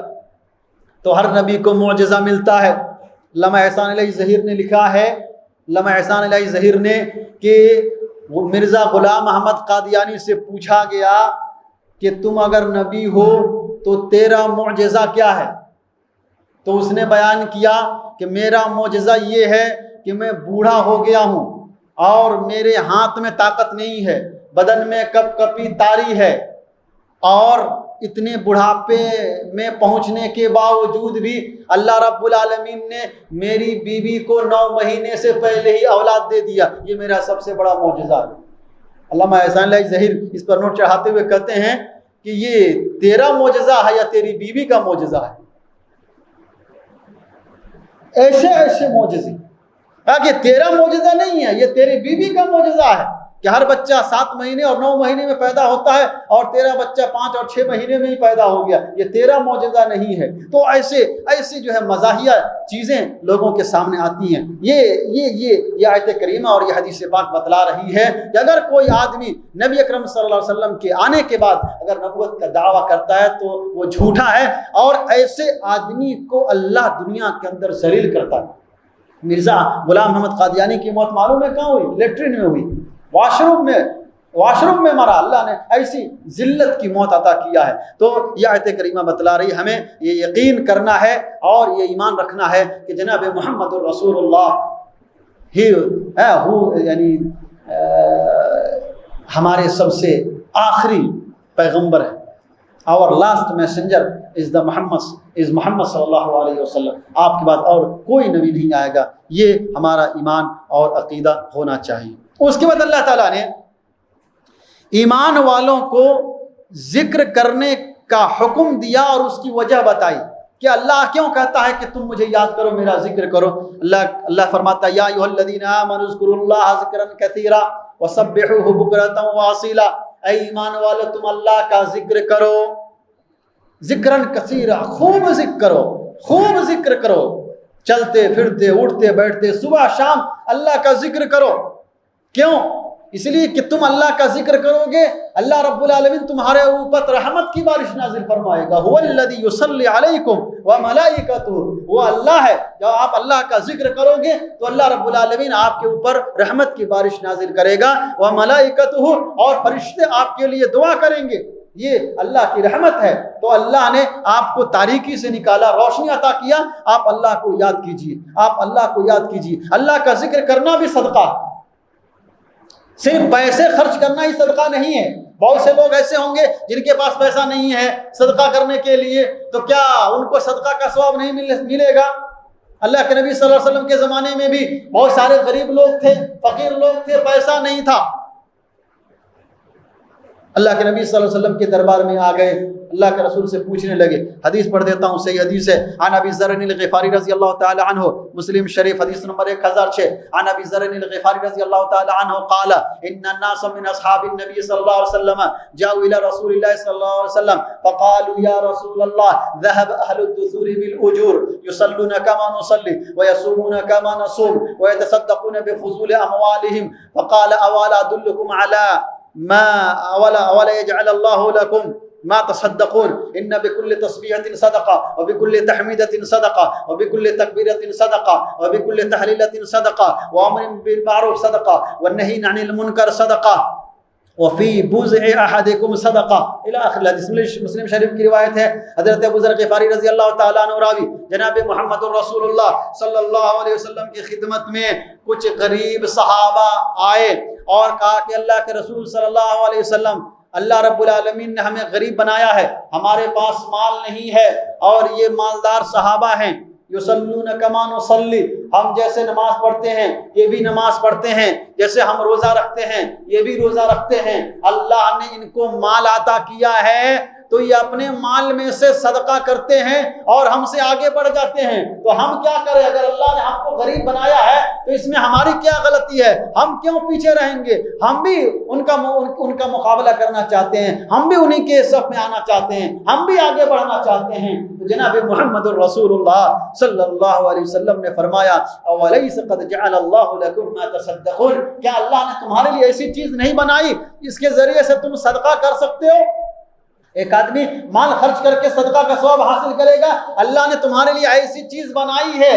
تو ہر نبی کو معجزہ ملتا ہے۔ علامہ احسان الہی ظہیر نے لکھا ہے، علامہ احسان الہی ظہیر نے کہ مرزا غلام احمد قادیانی سے پوچھا گیا کہ تم اگر نبی ہو تو تیرا معجزہ کیا ہے؟ تو اس نے بیان کیا کہ میرا معجزہ یہ ہے کہ میں بوڑھا ہو گیا ہوں اور میرے ہاتھ میں طاقت نہیں ہے، بدن میں کپ کپی طاری ہے، اور اتنے بڑھاپے میں پہنچنے کے باوجود بھی اللہ رب العالمین نے میری بیوی کو 9 مہینے سے پہلے ہی اولاد دے دیا، یہ میرا سب سے بڑا معجزہ ہے۔ علامہ احسان الہی ظہیر اس پر نوٹ چڑھاتے ہوئے کہتے ہیں کہ یہ تیرا معجزہ ہے یا تیری بیوی کا معجزہ ہے؟ ایسے ایسے معجزے، کہ تیرا معجزہ نہیں ہے، یہ تیری بیوی کا معجزہ ہے کہ ہر بچہ 7 مہینے اور 9 مہینے میں پیدا ہوتا ہے، اور تیرا بچہ 5 اور 6 مہینے میں ہی پیدا ہو گیا، یہ تیرا معجزہ نہیں ہے۔ تو ایسے جو ہے مزاحیہ چیزیں لوگوں کے سامنے آتی ہیں۔ یہ آیت کریمہ اور یہ حدیث پاک بتلا رہی ہے کہ اگر کوئی آدمی نبی اکرم صلی اللہ علیہ وسلم کے آنے کے بعد اگر نبوت کا دعویٰ کرتا ہے تو وہ جھوٹا ہے، اور ایسے آدمی کو اللہ دنیا کے اندر ذلیل کرتا ہے۔ مرزا غلام احمد قادیانی کی موت معلوم ہے کہاں ہوئی؟ لیٹرین میں ہوئی، واشروم میں مرا۔ اللہ نے ایسی ذلت کی موت عطا کیا ہے۔ تو یہ آیت کریمہ بتلا رہی ہمیں یہ یقین کرنا ہے اور یہ ایمان رکھنا ہے کہ جناب محمد الرسول اللہ یعنی ہمارے سب سے آخری پیغمبر ہے، اور لاسٹ میسنجر از محمد صلی اللہ علیہ وسلم۔ آپ کے بعد اور کوئی نبی نہیں آئے گا، یہ ہمارا ایمان اور عقیدہ ہونا چاہیے۔ اس کے بعد اللہ تعالیٰ نے ایمان والوں کو ذکر کرنے کا حکم دیا اور اس کی وجہ بتائی کہ اللہ کیوں کہتا ہے کہ تم مجھے یاد کرو، میرا ذکر کرو۔ اللہ فرماتا ہے یا ایھا الذین آمنوا اذکروا اللہ ذکرا کثیرا وسبحوہ بکرۃ واصیلا، اے ایمان والو تم اللہ کا ذکر کرو، ذکرن کثیرا، خوب ذکر کرو، خوب ذکر کرو، چلتے پھرتے اٹھتے بیٹھتے صبح شام اللہ کا ذکر کرو۔ کیوں؟ اس لیے کہ تم اللہ کا ذکر کرو گے اللہ رب العالمین تمہارے اوپر رحمت کی بارش نازل فرمائے گا. هو الذی یصلی علیکم وملائکتہ، وہ اللہ ہے. جب آپ اللہ کا ذکر کرو گے تو اللہ رب العالمین آپ کے اوپر رحمت کی بارش نازل کرے گا. وملائکتہ، اور فرشتے آپ کے لیے دعا کریں گے. یہ اللہ کی رحمت ہے. تو اللہ نے آپ کو تاریکی سے نکالا، روشنی عطا کیا. آپ اللہ کو یاد کیجیے، آپ اللہ کو یاد کیجیے. اللہ کا ذکر کرنا بھی صدقہ، صرف پیسے خرچ کرنا ہی صدقہ نہیں ہے. بہت سے لوگ ایسے ہوں گے جن کے پاس پیسہ نہیں ہے صدقہ کرنے کے لیے، تو کیا ان کو صدقہ کا ثواب نہیں ملے گا؟ اللہ کے نبی صلی اللہ علیہ وسلم کے زمانے میں بھی بہت سارے غریب لوگ تھے، فقیر لوگ تھے، پیسہ نہیں تھا. اللہ کے نبی صلی اللہ علیہ وسلم کے دربار میں آ گئے، اللہ کے رسول سے پوچھنے لگے. حدیث پڑھ دیتا ہوں، صحیح حدیث ہے. عن ابی ذر الغفاری رضی اللہ تعالی عنہ، مسلم شریف حدیث نمبر 1006. عن ابی ذر الغفاری رضی اللہ تعالی عنہ قال ان الناس من اصحاب النبي صلی اللہ علیہ وسلم جاءوا الى رسول الله صلی اللہ علیہ وسلم فقالوا يا رسول الله ذهب اهل الدثور بالاجور يصلون كما نصلي ويصومون كما نصوم ويتصدقون بفضول اموالهم فقال اولا ادلكم على ما اولا يجعل الله لكم ما تصدقون ان بكل تسبيحة صدقة وبكل تحميدة صدقة وبكل تكبيرة صدقة وبكل تهليلة صدقة وامر بالمعروف صدقة والنهي عن المنكر صدقة وفي بزع احدكم صدقة الى آخر الحدیث. مسلم شریف کی روایت ہے. حضرت ابو ذر غفاری رضی اللہ تعالیٰ عنہ راوی جناب محمد رسول اللہ صلی اللہ علیہ وسلم کی خدمت میں کچھ غریب صحابہ آئے اور کہا کہ اللہ کے رسول صلی اللہ علیہ وسلم، اللہ رب العالمین نے ہمیں غریب بنایا ہے، ہمارے پاس مال نہیں ہے اور یہ مالدار صحابہ ہیں. یصلون کما نصلی، ہم جیسے نماز پڑھتے ہیں یہ بھی نماز پڑھتے ہیں، جیسے ہم روزہ رکھتے ہیں یہ بھی روزہ رکھتے ہیں. اللہ نے ان کو مال عطا کیا ہے تو یہ اپنے مال میں سے صدقہ کرتے ہیں اور ہم سے آگے بڑھ جاتے ہیں. تو ہم کیا کریں؟ اگر اللہ نے ہم کو غریب بنایا ہے تو اس میں ہماری کیا غلطی ہے؟ ہم کیوں پیچھے رہیں گے؟ ہم بھی ان کا مقابلہ کرنا چاہتے ہیں، ہم بھی انہی کے صف میں آنا چاہتے ہیں، ہم بھی آگے بڑھنا چاہتے ہیں. تو جناب محمد الرسول اللہ صلی اللہ علیہ وسلم نے فرمایا اولیس قد جعل اللہ لکم ما تصدقون، کیا اللہ نے تمہارے لیے ایسی چیز نہیں بنائی اس کے ذریعے سے تم صدقہ کر سکتے ہو؟ ایک آدمی مال خرچ کر کے صدقہ کا ثواب حاصل کرے گا. اللہ نے تمہارے لیے ایسی چیز بنائی ہے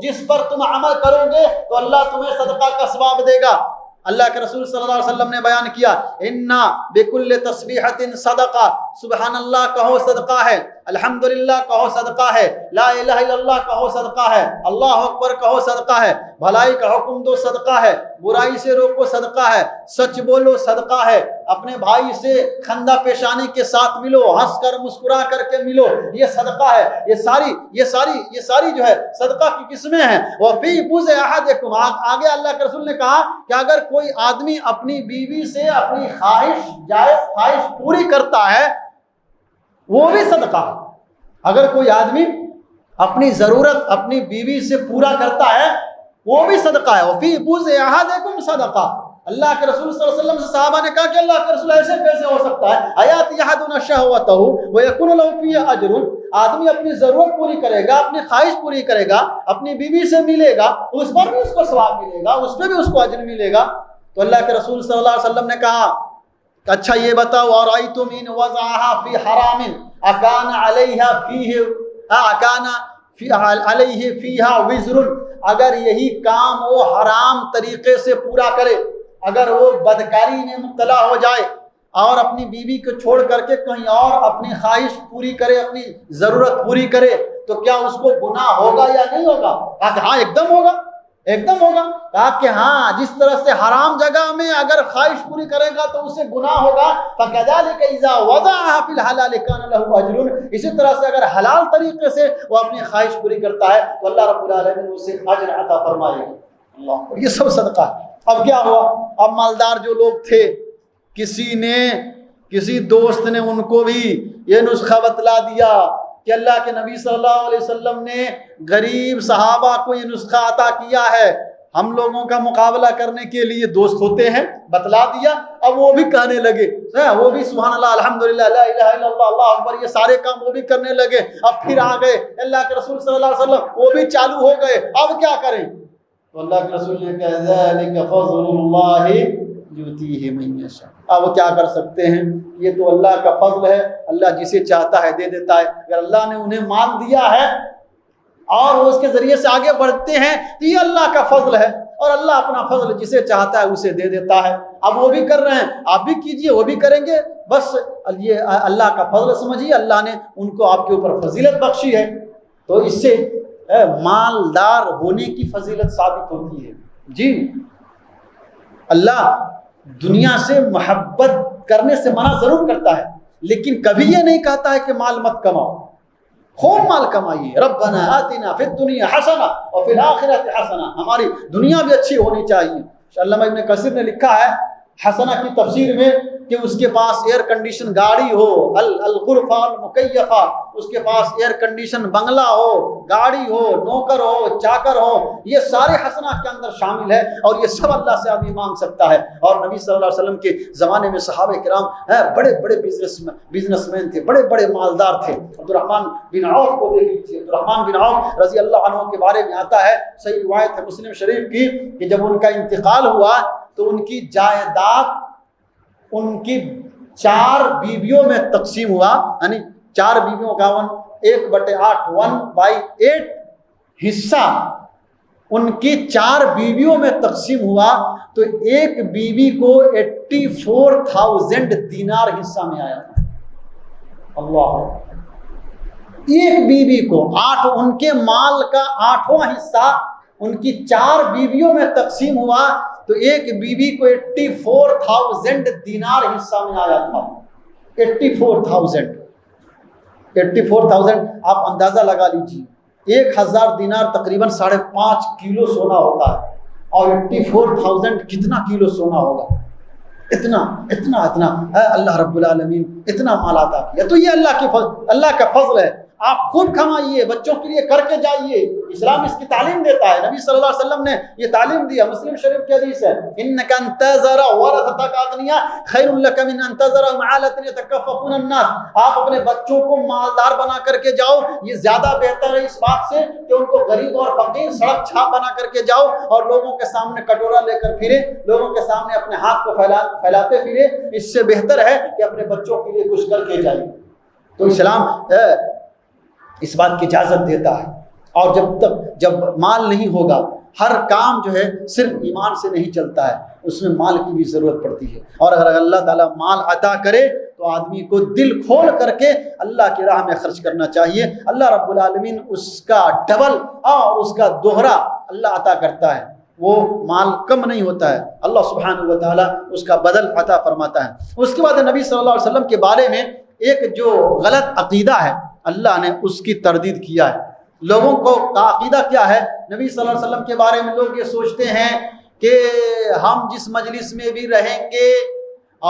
جس پر تم عمل کرو گے تو اللہ تمہیں صدقہ کا ثواب دے گا. اللہ کے رسول صلی اللہ علیہ وسلم نے بیان کیا انا بکل تسبیحۃ صدقہ، سبحان اللہ کہو صدقہ ہے، الحمدللہ کہو صدقہ ہے، لا الہ الا اللہ کہو صدقہ ہے، اللہ اکبر کہو صدقہ ہے، بھلائی کا حکم دو صدقہ ہے، برائی سے روکو صدقہ ہے، سچ بولو صدقہ ہے، اپنے بھائی سے خندہ پیشانی کے ساتھ ملو، ہنس کر مسکرا کر کے ملو، یہ صدقہ ہے. یہ ساری جو ہے صدقہ کی قسمیں ہیں. وفی بزع احدکم، آگے اللہ کے رسول نے کہا کہ اگر کوئی آدمی اپنی بیوی سے اپنی خواہش، جائز خواہش پوری کرتا ہے وہ بھی صدقہ ہے. اگر کوئی آدمی اپنی ضرورت اپنی بیوی سے پورا کرتا ہے وہ بھی صدقہ ہے. وفی بزع احدکم صدقہ. اللہ کے رسول صلی اللہ علیہ وسلم سے صحابہ نے کہا کہ اللہ کے رسول ایسے کیسے ہو سکتا ہے؟ حیات یحدنا شہوتہ ویکون له فی اجر، آدمی اپنی ضرورت پوری کرے گا، اپنی خواہش پوری کرے گا، اپنی بیوی سے ملے گا، اس پر بھی اس کو ثواب ملے گا، اس پہ بھی اس کو اجر ملے گا. تو اللہ کے رسول صلی اللہ علیہ وسلم نے کہا اچھا یہ بتاؤ ارأیتم ان وضعها فی حرام اکان علیہ فیہا وزر، اگر یہی کام وہ حرام طریقے سے پورا کرے، اگر وہ بدکاری میں مبتلا ہو جائے اور اپنی بیوی کو چھوڑ کر کے کہیں اور اپنی خواہش پوری کرے، اپنی ضرورت پوری کرے، تو کیا اس کو گناہ ہوگا یا نہیں ہوگا؟ کہا کہ ہاں ایک دم ہوگا، ایک دم ہوگا. کہا کہ ہاں جس طرح سے حرام جگہ میں اگر خواہش پوری کرے گا تو اسے گناہ ہوگا. فَكَذَلِكَ إِذَا وَضَعَهَا فِي الْحَلَالِ كَانَ لَهُ أَجْرٌ، اسی طرح سے اگر حلال طریقے سے وہ اپنی خواہش پوری کرتا ہے تو اللہ رب العالمین اسے اجر عطا فرمائے گا. اللہ، یہ سب صدقہ ہے. اب کیا ہوا؟ اب مالدار جو لوگ تھے کسی دوست نے ان کو بھی یہ نسخہ بتلا دیا کہ اللہ کے نبی صلی اللہ علیہ وسلم نے غریب صحابہ کو یہ نسخہ عطا کیا ہے، ہم لوگوں کا مقابلہ کرنے کے لیے دوست ہوتے ہیں، بتلا دیا. اب وہ بھی کہنے لگے، وہ بھی سبحان اللہ الحمدللہ لا الہ الا اللہ اللہ اکبر یہ سارے کام وہ بھی کرنے لگے. اب پھر آ گئے اللہ کے رسول صلی اللہ علیہ وسلم، وہ بھی چالو ہو گئے. اب کیا کریں؟ تو اللہ کے رسول نے کہا ذالک فضل اللہ یؤتیہ من یشاء. اب وہ کیا کر سکتے ہیں؟ یہ تو اللہ کا فضل ہے، اللہ جسے چاہتا ہے دے دیتا ہے. اگر اللہ نے انہیں مال دیا ہے اور وہ اس کے ذریعے سے آگے بڑھتے ہیں تو یہ اللہ کا فضل ہے، اور اللہ اپنا فضل جسے چاہتا ہے اسے دے دیتا ہے. اب وہ بھی کر رہے ہیں، آپ بھی کیجئے، وہ بھی کریں گے. بس یہ اللہ کا فضل سمجھیے، اللہ نے ان کو آپ کے اوپر فضیلت بخشی ہے. تو اس سے مالدار ہونے کی فضیلت ثابت ہوتی ہے. جی اللہ دنیا سے محبت کرنے سے منع ضرور کرتا ہے، لیکن کبھی یہ نہیں کہتا ہے کہ مال مت کماؤ. خوب مال کمائیے. ربنا آتنا فی الدنیا حسنہ وفی الآخرۃ حسنہ. ہماری دنیا بھی اچھی ہونی چاہیے. علامہ ابن کثیر نے لکھا ہے حسنہ کی تفسیر میں کہ اس کے پاس ایئر کنڈیشن گاڑی ہو، الغرفہ المکیفہ، اس کے پاس ایئر کنڈیشن بنگلہ ہو، گاڑی ہو، نوکر ہو، چاکر ہو. یہ سارے حسنات کے اندر شامل ہے، اور یہ سب اللہ سے آدمی مانگ سکتا ہے. اور نبی صلی اللہ علیہ وسلم کے زمانے میں صحابہ کرام بڑے بڑے بزنس مین تھے، بڑے بڑے مالدار تھے. عبدالرحمن بن عوف کو دیکھ لیجیے. عبدالرحمن بن عوف رضی اللہ عنہ کے بارے میں آتا ہے، صحیح روایت ہے مسلم شریف کی، کہ جب ان کا انتقال ہوا تو ان کی جائیداد ان کی 4 بیویوں میں تقسیم ہوا. یعنی 4 بیویوں کا 1/8 1/8 حصہ ان کی 4 بیویوں میں تقسیم ہوا. تو ایک بیوی کو 84,000 دینار حصہ میں آیا تھا. اللہ، ایک بیوی کو 8 ان کے مال کا 8واں حصہ ان کی 4 بیویوں میں تقسیم ہوا تو ایک بیوی کو 84,000 دینار حصہ میں آیا تھا. 84,000 آپ اندازہ لگا لیجیے. 1,000 دینار تقریباً 5.5 کلو سونا ہوتا ہے، اور 84,000 کتنا کلو سونا ہوگا؟ اتنا اللہ رب العالمین اتنا مال عطا کیا. تو یہ اللہ کا فضل ہے. آپ خود کمائیے، بچوں کے لیے کر کے جائیے. اسلام اس کی تعلیم دیتا ہے. نبی صلی اللہ علیہ وسلم نے یہ تعلیم دیا. مسلم شریف کی حدیث ہے انک ان تذر ورثتک اغنیاء خیر لک من ان تذرهم عالة یتکففون الناس. آپ اپنے بچوں کو مالدار بنا کر کے جاؤ، یہ زیادہ بہتر ہے اس بات سے کہ ان کو غریب اور فقیر سڑک چھاپ بنا کر کے جاؤ اور لوگوں کے سامنے کٹورا لے کر پھرے، لوگوں کے سامنے اپنے ہاتھ کو پھیلاتے پھرے. اس سے بہتر ہے کہ اپنے بچوں کے لیے کچھ کر کے جائیے. تو اسلام اس بات کی اجازت دیتا ہے. اور جب مال نہیں ہوگا، ہر کام جو ہے صرف ایمان سے نہیں چلتا ہے، اس میں مال کی بھی ضرورت پڑتی ہے. اور اگر اللہ تعالیٰ مال عطا کرے تو آدمی کو دل کھول کر کے اللہ کی راہ میں خرچ کرنا چاہیے. اللہ رب العالمین اس کا ڈبل اور اس کا دوہرا اللہ عطا کرتا ہے. وہ مال کم نہیں ہوتا ہے، اللہ سبحانہ و تعالیٰ اس کا بدل عطا فرماتا ہے. اس کے بعد نبی صلی اللہ علیہ وسلم کے بارے میں ایک جو غلط عقیدہ ہے اللہ نے اس کی تردید کیا ہے. لوگوں کو کا عقیدہ کیا ہے نبی صلی اللہ علیہ وسلم کے بارے میں؟ لوگ یہ سوچتے ہیں کہ ہم جس مجلس میں بھی رہیں گے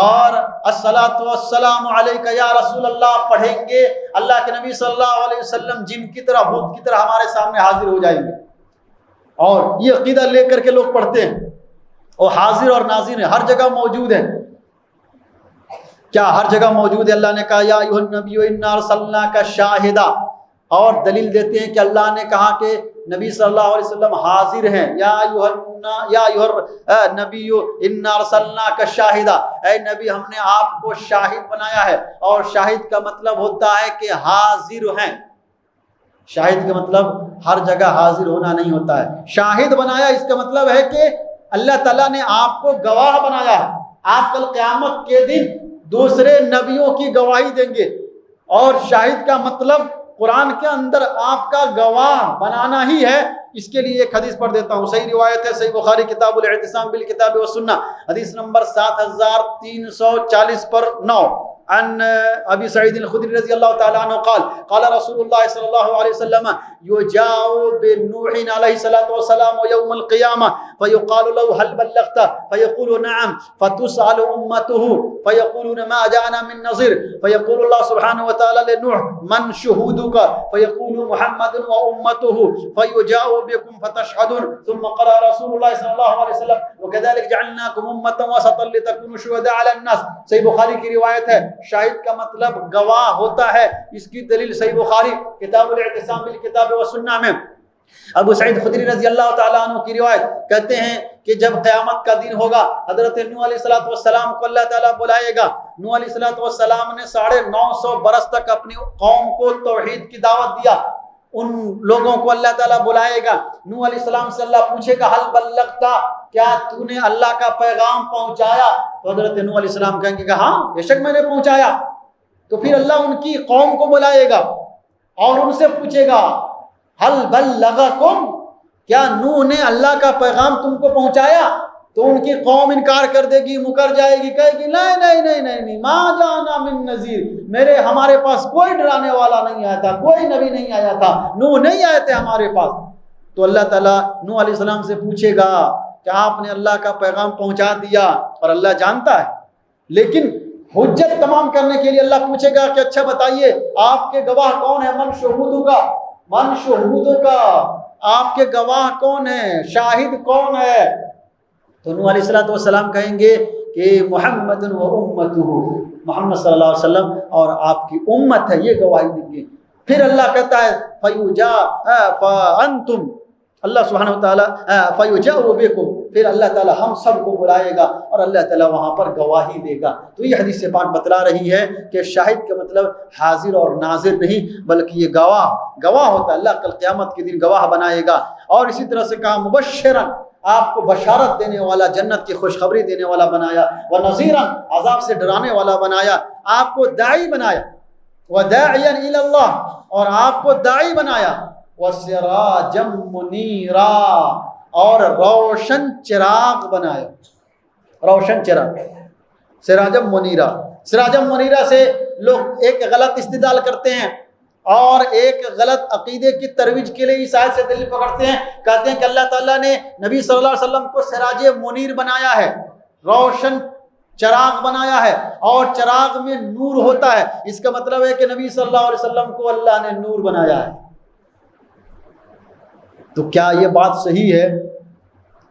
اور الصلاۃ والسلام علیک یا رسول اللہ پڑھیں گے، اللہ کے نبی صلی اللہ علیہ وسلم جن کی طرح بھوت کی طرح ہمارے سامنے حاضر ہو جائیں گے. اور یہ عقیدہ لے کر کے لوگ پڑھتے ہیں. اور حاضر اور ناظر ہیں، ہر جگہ موجود ہیں. کیا ہر جگہ موجود ہے؟ اللہ نے کہا یا ایھا النبی انا ارسلناک شاہدا، اور دلیل دیتے ہیں کہ اللہ نے کہا کہ نبی صلی اللہ علیہ وسلم حاضر ہیں. یا ایھا النبی انا ارسلناک شاہدا، اے نبی ہم نے آپ کو شاہد بنایا ہے. اور شاہد کا مطلب ہوتا ہے کہ حاضر ہیں. شاہد کا مطلب ہر جگہ حاضر ہونا نہیں ہوتا ہے. شاہد بنایا اس کا مطلب ہے کہ اللہ تعالیٰ نے آپ کو گواہ بنایا ہے. آپ کل قیامت کے دن دوسرے نبیوں کی گواہی دیں گے. اور شاہد کا مطلب قرآن کے اندر آپ کا گواہ بنانا ہی ہے. اس کے لیے ایک حدیث پڑھ دیتا ہوں، صحیح روایت ہے، صحیح بخاری کتاب الاعتصام بالکتاب والسنہ، حدیث نمبر 7340 پر 9، عن ابی سعید الخدری رضی اللہ تعالی عنہ قال قال رسول اللہ صلی اللہ علیہ وسلم یجاء بنوح علیہ الصلوۃ والسلام یوم القیامہ فیقال له هل بلغت فیقول نعم فتسأل امته فیقولون ما جاءنا من نذیر فیقول اللہ سبحانہ وتعالی لنوح من شهودك فیقول محمد وامته فیجاء بكم فتشهدون ثم قرأ رسول اللہ صلی اللہ علیہ وسلم وكذلك جعلناكم امة وسطا لتكونوا شهداء على الناس. صحیح بخاری کی روایت ہے. شاہد کا مطلب گواہ ہوتا ہے. اس کی دلیل صحیح بخاری کتاب الاعتصام بالکتاب والسنہ میں ابو سعید خدری رضی اللہ تعالیٰ عنہ کی روایت کہتے ہیں کہ جب قیامت کا دن ہوگا حضرت نوح علیہ السلام کو اللہ تعالیٰ بلائے گا. نوح علیہ السلام نے 950 برس تک اپنی قوم کو توحید کی دعوت دیا. ان لوگوں کو اللہ تعالیٰ بلائے گا. نوح علیہ السلام سے اللہ پوچھے گا حل بلغتا، کیا تو نے اللہ کا پیغام پہنچایا؟ تو حضرت نوح علیہ السلام کہیں گے کہ ہاں بے شک میں نے پہنچایا. تو پھر اللہ ان کی قوم کو بلائے گا اور ان سے پوچھے گا حل بلغکم، کیا نوح نے اللہ کا پیغام تم کو پہنچایا؟ تو ان کی قوم انکار کر دے گی، مکر جائے گی، کہے گی نہیں نہیں نہیں نہیں نہیں، ما جانا من نذیر، ہمارے پاس کوئی ڈرانے والا نہیں آیا تھا، کوئی نبی نہیں آیا تھا، نوح نہیں آئے تھے ہمارے پاس. تو اللہ تعالیٰ نوح علیہ السلام سے پوچھے گا کہ آپ نے اللہ کا پیغام پہنچا دیا، اور اللہ جانتا ہے. لیکن حجت تمام کرنے کے لیے اللہ پوچھے گا کہ اچھا بتائیے آپ کے گواہ کون ہے؟ من شہودو کا، آپ کے گواہ کون ہے، شاہد کون ہے؟ تو نوح علیہ السلام کہیں گے کہ محمد و امتہ، محمد صلی اللہ علیہ وسلم اور آپ کی امت ہے، یہ گواہی دیں گے. پھر اللہ کہتا ہے فَأَنْتُمْ، اللہ سبحانہ وتعالیٰ فَيُجَاءُ بِكُمْ، پھر اللہ تعالیٰ ہم سب کو بلائے گا اور اللہ تعالیٰ وہاں پر گواہی دے گا. تو یہ حدیث پاک بتلا رہی ہے کہ شاہد کا مطلب حاضر اور ناظر نہیں، بلکہ یہ گواہ ہوتا ہے. اللہ کل قیامت کے دن گواہ بنائے گا. اور اسی طرح سے کہا مبشراً، آپ کو بشارت دینے والا، جنت کی خوشخبری دینے والا بنایا، ونذیراً، عذاب سے ڈرانے والا بنایا، آپ کو داعی بنایا، وداعیاً الی اللہ، اور آپ کو داعی بنایا، وسراجا منیرا، اور روشن چراغ بنایا. روشن چراغ، سراجم منیرا. سراجم منیرا سے لوگ ایک غلط استدلال کرتے ہیں اور ایک غلط عقیدے کی ترویج کے لیے اس آیت سے دلیل پکڑتے ہیں. کہتے ہیں کہ اللہ تعالیٰ نے نبی صلی اللہ علیہ وسلم کو سراج منیر بنایا ہے، روشن چراغ بنایا ہے، اور چراغ میں نور ہوتا ہے. اس کا مطلب ہے کہ نبی صلی اللہ علیہ وسلم کو اللہ نے نور بنایا ہے. تو کیا یہ بات صحیح ہے؟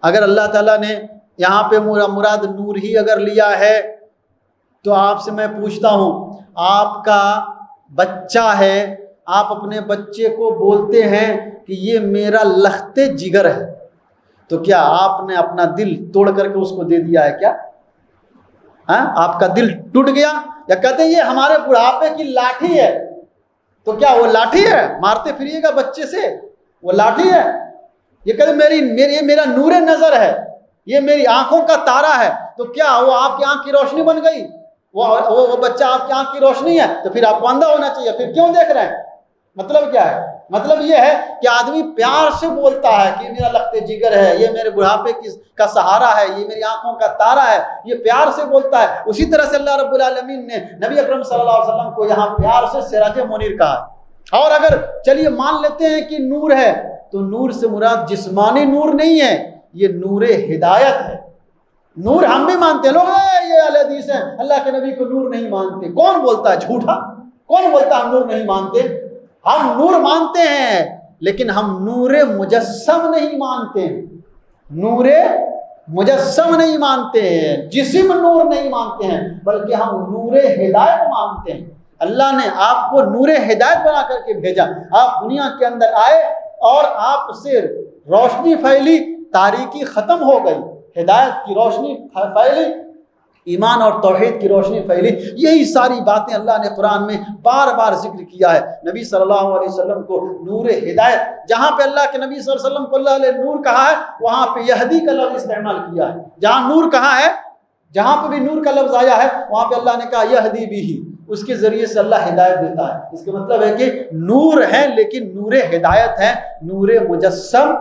اگر اللہ تعالیٰ نے یہاں پہ مراد نور ہی اگر لیا ہے تو آپ سے میں پوچھتا ہوں، آپ کا بچہ ہے، آپ اپنے بچے کو بولتے ہیں کہ یہ میرا لخت جگر ہے، تو کیا آپ نے اپنا دل توڑ کر کے اس کو دے دیا ہے کیا؟ آپ کا دل ٹوٹ گیا؟ یا کہتے ہیں یہ ہمارے بڑھاپے کی لاٹھی ہے، تو کیا وہ لاٹھی ہے؟ مارتے پھریے گا بچے سے، وہ لاٹھی ہے؟ یہ کہتے میرا نور نظر ہے، یہ میری آنکھوں کا تارا ہے، تو کیا وہ آپ کی آنکھ کی روشنی بن گئی؟ وہ بچہ آپ کی آنکھ کی روشنی ہے، تو پھر آپ کو اندھا ہونا چاہیے، پھر کیوں دیکھ رہے ہیں؟ مطلب کیا ہے؟ مطلب یہ ہے کہ آدمی پیار سے بولتا ہے کہ میرا لخت جگر ہے، یہ میرے بڑھاپے کا سہارا ہے، یہ میری آنکھوں کا تارا ہے، یہ پیار سے بولتا ہے. اسی طرح سے اللہ رب العالمین نے نبی اکرم صلی اللہ علیہ وسلم کو یہاں پیار سے سراج منیر کہا. اور اگر چلیے مان لیتے ہیں کہ نور ہے، تو نور سے مراد جسمانی نور نہیں ہے، یہ نور ہدایت ہے. نور ہم بھی مانتے ہیں، لوگ یہ اہل حدیث ہیں اللہ کے نبی کو نور نہیں مانتے. کون بولتا ہے جھوٹا؟ کون بولتا ہے ہم نور نہیں مانتے؟ ہم نور مانتے ہیں، لیکن ہم نور مجسم نہیں مانتے ہیں. نور مجسم نہیں مانتے ہیں، جسم نور نہیں مانتے ہیں، بلکہ ہم نور ہدایت مانتے ہیں. اللہ نے آپ کو نور ہدایت بنا کر کے بھیجا، آپ دنیا کے اندر آئے اور آپ سے روشنی پھیلی، تاریکی ختم ہو گئی، ہدایت کی روشنی پھیلی، ایمان اور توحید کی روشنی پھیلی. یہی ساری باتیں اللہ نے قرآن میں بار بار ذکر کیا ہے. نبی صلی اللہ علیہ وسلم کو نور ہدایت، جہاں پہ اللہ کے نبی صلی اللہ علیہ وسلم کو اللہ نے نور کہا ہے، وہاں پہ یہدی کا لفظ استعمال کیا ہے. جہاں نور کہا ہے، جہاں پہ بھی نور کا لفظ آیا ہے، وہاں پہ اللہ نے کہا یہدی بھی، اس کے ذریعے سے اللہ ہدایت دیتا ہے. اس کا مطلب ہے کہ نور ہے، لیکن نور ہدایت ہے، نور مجسم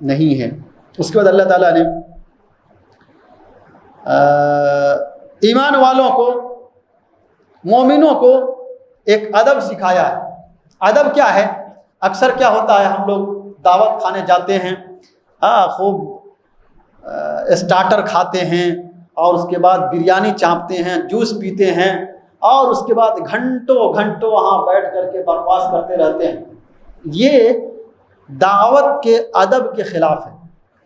نہیں ہے. اس کے بعد اللہ تعالیٰ نے ایمان والوں کو، مومنوں کو ایک ادب سکھایا ہے. ادب کیا ہے؟ اکثر کیا ہوتا ہے، ہم لوگ دعوت کھانے جاتے ہیں، خوب اسٹارٹر کھاتے ہیں، اور اس کے بعد بریانی چاپتے ہیں، جوس پیتے ہیں، اور اس کے بعد گھنٹوں گھنٹوں وہاں بیٹھ کر کے بکواس کرتے رہتے ہیں. یہ دعوت کے ادب کے خلاف ہے.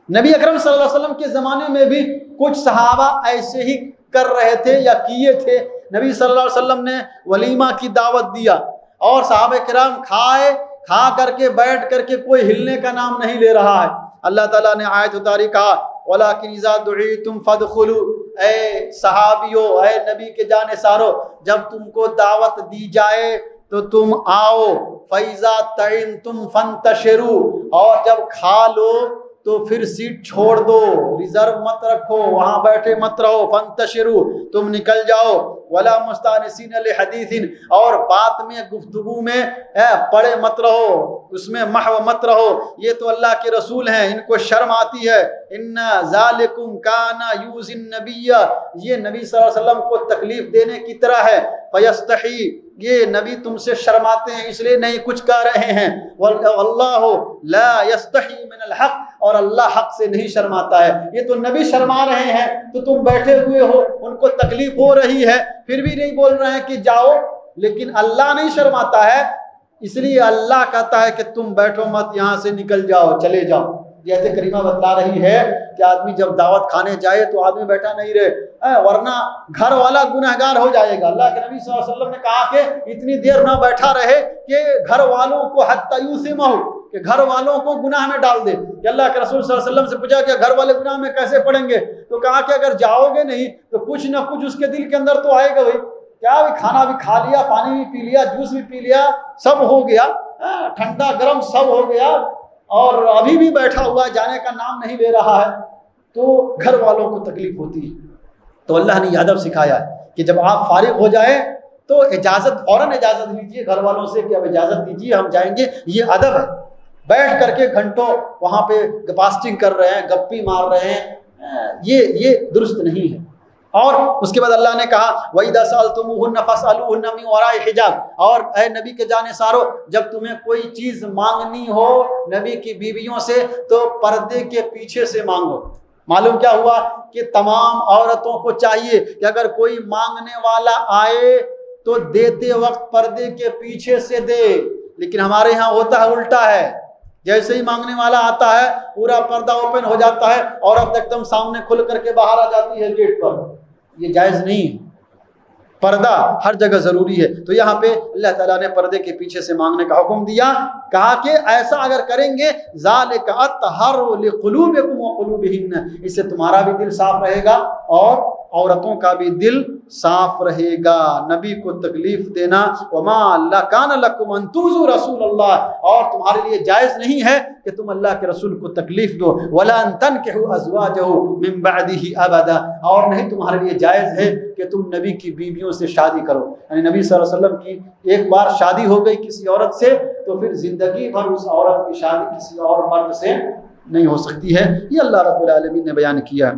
نبی اکرم صلی اللہ علیہ وسلم کے زمانے میں بھی کچھ صحابہ ایسے ہی کر رہے تھے یا کیے تھے. نبی صلی اللہ علیہ وسلم نے ولیمہ کی دعوت دیا اور صحابہ کرام کھا کر کے بیٹھ کر کے کوئی ہلنے کا نام نہیں لے رہا ہے۔ اللہ تعالیٰ نے آیت اتاری، کہا وَلَٰكِنْ إِذَا دُعِيتُمْ فَادْخُلُوا، اے صحابیوں، اے نبی کے جانثارو، جب تم کو دعوت دی جائے تو تم آؤ۔ فَإِذَا طَعِمْتُمْ فَانْتَشِرُوا، اور جب کھا لو تو پھر سیٹ چھوڑ دو، ریزرو مت رکھو، وہاں بیٹھے مت رہو۔ فَانْتَشِرُوا، تم نکل جاؤ۔ وَلَا مُسْتَأْنِسِينَ لِحَدِيثٍ، اور بات میں، گفتگو میں پڑے مت رہو، اس میں محو مت رہو، یہ تو اللہ کے رسول ہیں، ان کو شرم آتی ہے۔ إِنَّ ذَلِكُمْ كَانَ يُؤْذِي النَّبِيَّ، یہ نبی صلی اللہ علیہ وسلم کو تکلیف دینے کی طرح ہے۔ فَيَسْتَحِي، یہ نبی تم سے شرماتے ہیں اس لیے نہیں کچھ کہہ رہے ہیں۔ وَاللَّهُ لَا يَسْتَحِي مِنَ الْحَقِّ، اور اللہ حق سے نہیں شرماتا ہے۔ یہ تو نبی شرما رہے ہیں تو تم بیٹھے ہوئے ہو، ان کو تکلیف ہو رہی ہے، پھر بھی نہیں بول رہے ہیں کہ جاؤ، لیکن اللہ نہیں شرماتا ہے، اس لیے اللہ کہتا ہے کہ تم بیٹھو مت، یہاں سے نکل جاؤ، چلے جاؤ۔ یہ آیت کریمہ بتلا رہی ہے کہ آدمی جب دعوت کھانے جائے تو آدمی بیٹھا نہیں رہے، ورنہ گھر والا گنہگار ہو جائے گا۔ اللہ کے نبی صلی اللہ علیہ وسلم نے کہا کہ اتنی دیر نہ بیٹھا رہے کہ گھر والوں کو حتی یوسمہ، کہ گھر والوں کو گناہ میں ڈال دے۔ کہ اللہ کے رسول صلی اللہ علیہ وسلم سے پوچھا کہ گھر والے گناہ میں کیسے پڑیں گے؟ تو کہا کہ اگر جاؤ گے نہیں تو کچھ نہ کچھ اس کے دل کے اندر تو آئے گا بھائی، کیا بھی کھانا بھی کھا لیا، پانی بھی پی لیا، جوس بھی پی لیا، سب ہو گیا، ٹھنڈا گرم سب ہو گیا، اور ابھی بھی بیٹھا ہوا جانے کا نام نہیں لے رہا ہے، تو گھر والوں کو تکلیف ہوتی ہے۔ تو اللہ نے یہ ادب سکھایا ہے کہ جب آپ فارغ ہو جائیں تو اجازت، فوراً اجازت لیجیے گھر والوں سے کہ اب اجازت دیجیے ہم جائیں گے، یہ ادب ہے۔ بیٹھ کر کے گھنٹوں وہاں پہ فاسٹنگ کر رہے ہیں، گپی مار رہے ہیں، یہ درست نہیں ہے۔ اور اس کے بعد اللہ نے کہا وَإِذَا سَأَلْتُمُوهُنَّ فَاسْأَلُوهُنَّ مِنْ وَرَاءِ حِجَابٍ، اور اے نبی کے جانثارو، جب تمہیں کوئی چیز مانگنی ہو نبی کی بیویوں سے تو پردے کے پیچھے سے مانگو۔ معلوم کیا ہوا کہ تمام عورتوں کو چاہیے کہ اگر کوئی مانگنے والا آئے تو دیتے وقت پردے کے پیچھے سے دے، لیکن ہمارے ہاں ہوتا ہے الٹا ہے، جیسے ہی مانگنے والا آتا ہے پورا پردہ اوپن ہو جاتا ہے، عورت ایک دم سامنے کھل کر کے باہر آ جاتی ہے گیٹ پر۔ یہ جائز نہیں ہے، پردہ ہر جگہ ضروری ہے۔ تو یہاں پہ اللہ تعالیٰ نے پردے کے پیچھے سے مانگنے کا حکم دیا، کہا کہ ایسا اگر کریں گے ذالک اطہر لقلوبکم وقلوبہن، اس سے تمہارا بھی دل صاف رہے گا اور عورتوں کا بھی دل صاف رہے گا۔ نبی کو تکلیف دینا، وما کان لکم ان تؤذوا رسول اللہ، اور تمہارے لیے جائز نہیں ہے کہ تم اللہ کے رسول کو تکلیف دو، ولا ان تنکحوا ازواجہ من بعدہ ابدا، اور نہیں تمہارے لیے جائز ہے کہ تم نبی کی بیویوں سے شادی کرو۔ یعنی نبی صلی اللہ علیہ وسلم کی ایک بار شادی ہو گئی کسی عورت سے تو پھر زندگی بھر اس عورت کی شادی کسی اور مرد سے نہیں ہو سکتی ہے، یہ اللہ رب العالمین نے بیان کیا۔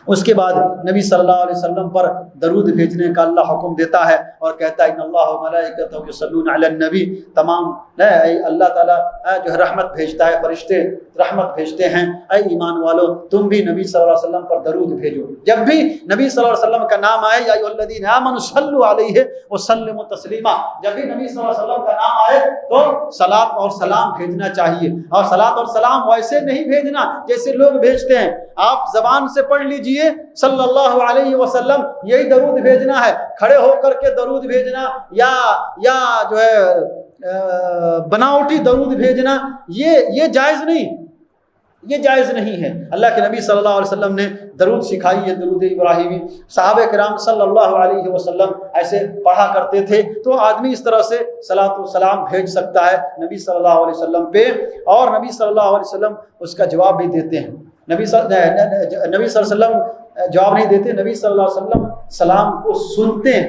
اس کے بعد نبی صلی اللہ علیہ وسلم پر درود بھیجنے کا اللہ حکم دیتا ہے اور کہتا ہے ان اللہ و ملائکتہ یصلون علی النبی، تمام اللہ تعالیٰ جو ہے رحمت بھیجتا ہے، فرشتے رحمت بھیجتے ہیں، اے ایمان والو تم بھی نبی صلی اللہ علیہ وسلم پر درود بھیجو۔ جب بھی نبی صلی اللہ علیہ وسلم کا نام آئے یا ایھا الذین آمنوا صلوا علیہ وسلموا تسلیما، جب بھی نبی صلی اللہ علیہ وسلم کا نام آئے تو صلاۃ اور سلام بھیجنا چاہیے، اور صلاۃ اور سلام ویسے نہیں بھیجنا جیسے لوگ بھیجتے ہیں، آپ زبان سے پڑھ لیجئے صلی اللہ علیہ وسلم، یہی درود بھیجنا ہے۔ کھڑے ہو کر کے درود بھیجنا یا جو ہے بناوٹی درود بھیجنا یہ جائز نہیں، یہ جائز نہیں ہے۔ اللہ کے نبی صلی اللہ علیہ وسلم نے درود سکھائی ہے، درود ابراہیمی، صحابہ کرام صلی اللہ علیہ وسلم ایسے پڑھا کرتے تھے، تو آدمی اس طرح سے صلاۃ و سلام بھیج سکتا ہے نبی صلی اللہ علیہ وسلم پہ، اور نبی صلی اللہ علیہ وسلم اس کا جواب بھی دیتے ہیں۔ نبی صلی اللہ علیہ وسلم جواب نہیں دیتے، نبی صلی اللہ علیہ وسلم سلام کو سنتے ہیں،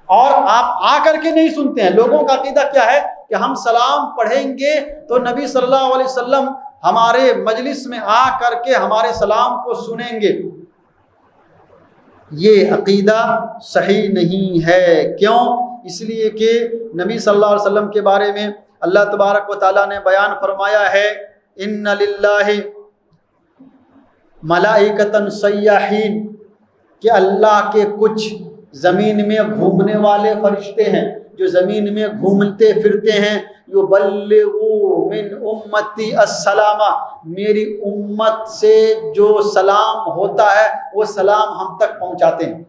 اور آپ آ کر کے نہیں سنتے ہیں۔ لوگوں کا عقیدہ کیا ہے کہ ہم سلام پڑھیں گے تو نبی صلی اللہ علیہ وسلم ہمارے مجلس میں آ کر کے ہمارے سلام کو سنیں گے، یہ عقیدہ صحیح نہیں ہے۔ کیوں؟ اس لیے کہ نبی صلی اللہ علیہ وسلم کے بارے میں اللہ تبارک و تعالیٰ نے بیان فرمایا ہے ان للہ ملائکۃ سیاحین، کہ اللہ کے کچھ زمین میں گھومنے والے فرشتے ہیں جو زمین میں گھومتے پھرتے ہیں، یبلغوا من امتی السلام، میری امت سے جو سلام ہوتا ہے وہ سلام ہم تک پہنچاتے ہیں۔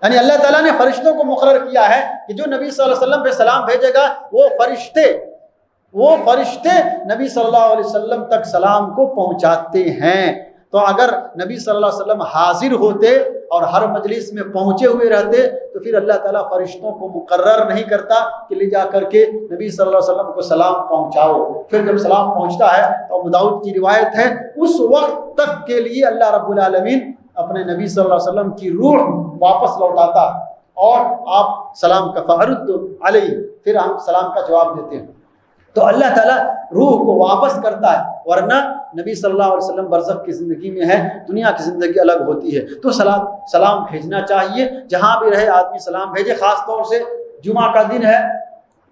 یعنی اللہ تعالیٰ نے فرشتوں کو مقرر کیا ہے کہ جو نبی صلی اللہ علیہ وسلم پہ سلام بھیجے گا وہ فرشتے وہ فرشتے نبی صلی اللہ علیہ وسلم تک سلام کو پہنچاتے ہیں۔ تو اگر نبی صلی اللہ علیہ وسلم حاضر ہوتے اور ہر مجلس میں پہنچے ہوئے رہتے تو پھر اللہ تعالیٰ فرشتوں کو مقرر نہیں کرتا کہ لے جا کر کے نبی صلی اللہ علیہ وسلم کو سلام پہنچاؤ۔ پھر جب سلام پہنچتا ہے تو ابو داؤد کی روایت ہے اس وقت تک کے لیے اللہ رب العالمین اپنے نبی صلی اللہ علیہ وسلم کی روح واپس لوٹاتا اور آپ سلام کا فرد علیہ، پھر ہم سلام کا جواب دیتے ہیں۔ تو اللہ تعالیٰ روح کو واپس کرتا ہے، ورنہ نبی صلی اللہ علیہ وسلم برزخ کی زندگی میں ہے، دنیا کی زندگی الگ ہوتی ہے۔ تو سلام بھیجنا چاہیے، جہاں بھی رہے آدمی سلام بھیجے۔ خاص طور سے جمعہ کا دن ہے،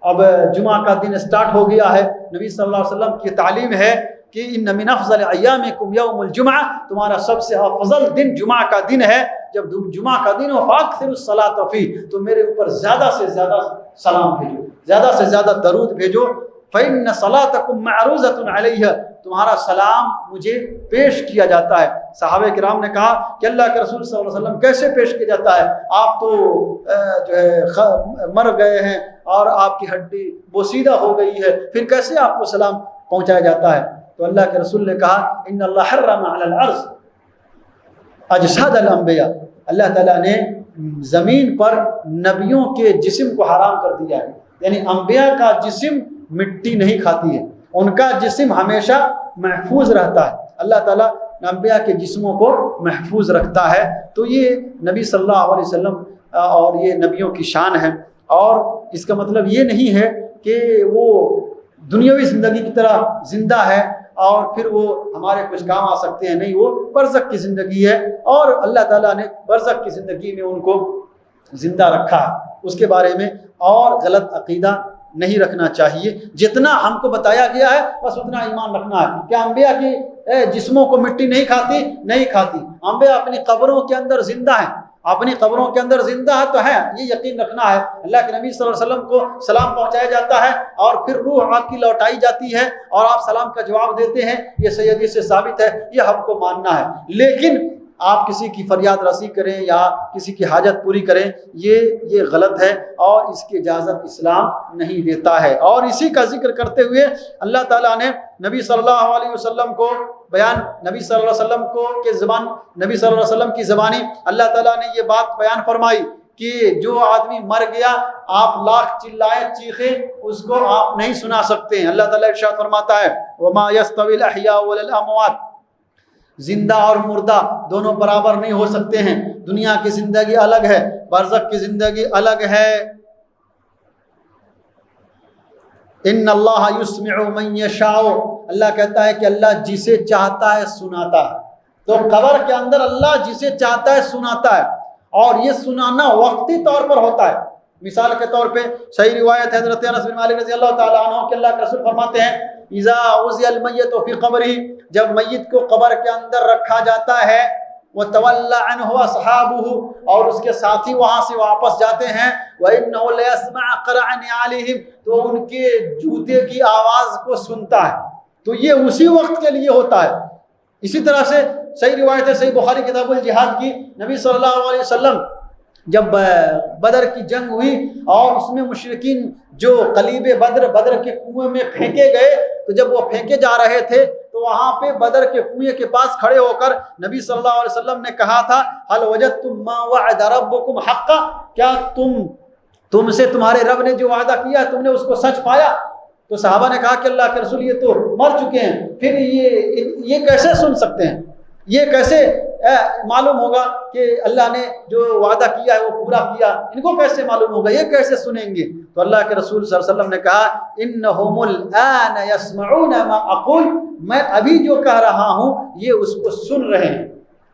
اب جمعہ کا دن سٹارٹ ہو گیا ہے، نبی صلی اللہ علیہ وسلم کی تعلیم ہے کہ ان من افضل ایامکم یوم الجمعہ، تمہارا سب سے افضل دن جمعہ کا دن ہے۔ جب جمعہ کا دن ہو فاکثر الصلاۃ فیہ، تو میرے اوپر زیادہ سے زیادہ سلام بھیجو، زیادہ سے زیادہ درود بھیجو۔ فإن صلاتکم معروضۃ علیہ، تمہارا سلام مجھے پیش کیا جاتا ہے۔ صحابہ کرام نے کہا کہ اللہ کے رسول صلی اللہ علیہ وسلم کیسے پیش کیا جاتا ہے؟ آپ تو جو ہے مر گئے ہیں اور آپ کی ہڈی بوسیدہ ہو گئی ہے، پھر کیسے آپ کو سلام پہنچایا جاتا ہے؟ تو اللہ کے رسول نے کہا ان اللہ حرم علی الارض اجساد الانبیاء، اللہ تعالیٰ نے زمین پر نبیوں کے جسم کو حرام کر دیا ہے، یعنی انبیاء کا جسم مٹی نہیں کھاتی ہے، ان کا جسم ہمیشہ محفوظ رہتا ہے۔ اللہ تعالیٰ انبیاء کے جسموں کو محفوظ رکھتا ہے۔ تو یہ نبی صلی اللہ علیہ وسلم اور یہ نبیوں کی شان ہے، اور اس کا مطلب یہ نہیں ہے کہ وہ دنیاوی زندگی کی طرح زندہ ہے اور پھر وہ ہمارے کچھ کام آ سکتے ہیں، نہیں، وہ برزخ کی زندگی ہے، اور اللہ تعالیٰ نے برزخ کی زندگی میں ان کو زندہ رکھا ہے۔ اس کے بارے میں اور غلط عقیدہ نہیں رکھنا چاہیے، جتنا ہم کو بتایا گیا ہے بس اتنا ایمان رکھنا ہے۔ کیا انبیاء کی جسموں کو مٹی نہیں کھاتی؟ نہیں کھاتی۔ انبیاء اپنی قبروں کے اندر زندہ ہیں، اپنی قبروں کے اندر زندہ ہے تو ہے، یہ یقین رکھنا ہے۔ اللہ کے نبی صلی اللہ علیہ وسلم کو سلام پہنچایا جاتا ہے اور پھر روح آپ کی لوٹائی جاتی ہے اور آپ سلام کا جواب دیتے ہیں، یہ صحیح حدیث سے ثابت ہے، یہ ہم کو ماننا ہے۔ لیکن آپ کسی کی فریاد رسی کریں یا کسی کی حاجت پوری کریں، یہ غلط ہے اور اس کی اجازت اسلام نہیں دیتا ہے۔ اور اسی کا ذکر کرتے ہوئے اللہ تعالیٰ نے نبی صلی اللہ علیہ وسلم کو نبی صلی اللہ علیہ وسلم نبی صلی اللہ علیہ وسلم کی زبانی اللہ تعالیٰ نے یہ بات بیان فرمائی کہ جو آدمی مر گیا آپ لاکھ چلائے چیخیں اس کو آپ نہیں سنا سکتے ہیں۔ اللہ تعالیٰ ارشاد فرماتا ہے وَمَا يَسْتَوِي الْأَحْيَاءُ وَلَا الْأَمْوَاتُ، زندہ اور مردہ دونوں برابر نہیں ہو سکتے ہیں۔ دنیا کی زندگی الگ ہے، برزخ کی زندگی الگ ہے۔ ان اللہ یسمع من یشاء، اللہ کہتا ہے کہ اللہ جسے چاہتا ہے سناتا ہے۔ تو قبر کے اندر اللہ جسے چاہتا ہے سناتا ہے، اور یہ سنانا وقتی طور پر ہوتا ہے۔ مثال کے طور پہ صحیح روایت ہے حضرت انس بن مالک رضی اللہ تعالیٰ عنہ کہ اللہ کے رسول فرماتے ہیں اذا عزی المیت فی قبرہ، جب میت کو قبر کے اندر رکھا جاتا ہے، وتولی عنہ اصحابہ، اور اس کے ساتھی وہاں سے واپس جاتے ہیں، وانہ لیسمع قرع نعالہم، تو ان کے جوتے کی آواز کو سنتا ہے۔ تو یہ اسی وقت کے لیے ہوتا ہے۔ اسی طرح سے صحیح روایت ہے صحیح بخاری کتاب الجہاد کی، نبی صلی اللہ علیہ وسلم جب بدر کی جنگ ہوئی اور اس میں مشرکین جو قلیب بدر کے کنویں میں پھینکے گئے، تو جب وہ پھینکے جا رہے تھے تو وہاں پہ بدر کے کنویں کے پاس کھڑے ہو کر نبی صلی اللہ علیہ وسلم نے کہا تھا هل وجدتم ما وعد ربكم حقا، کیا تم سے تمہارے رب نے جو وعدہ کیا تم نے اس کو سچ پایا؟ تو صحابہ نے کہا کہ اللہ کے رسول یہ تو مر چکے ہیں، پھر یہ کیسے سن سکتے ہیں، یہ کیسے معلوم ہوگا کہ اللہ نے جو وعدہ کیا ہے وہ پورا کیا، ان کو کیسے معلوم ہوگا، یہ کیسے سنیں گے؟ تو اللہ کے رسول صلی اللہ علیہ وسلم نے کہا انہم الآن یسمعون ما اقول، میں ابھی جو کہہ رہا ہوں یہ اس کو سن رہے ہیں۔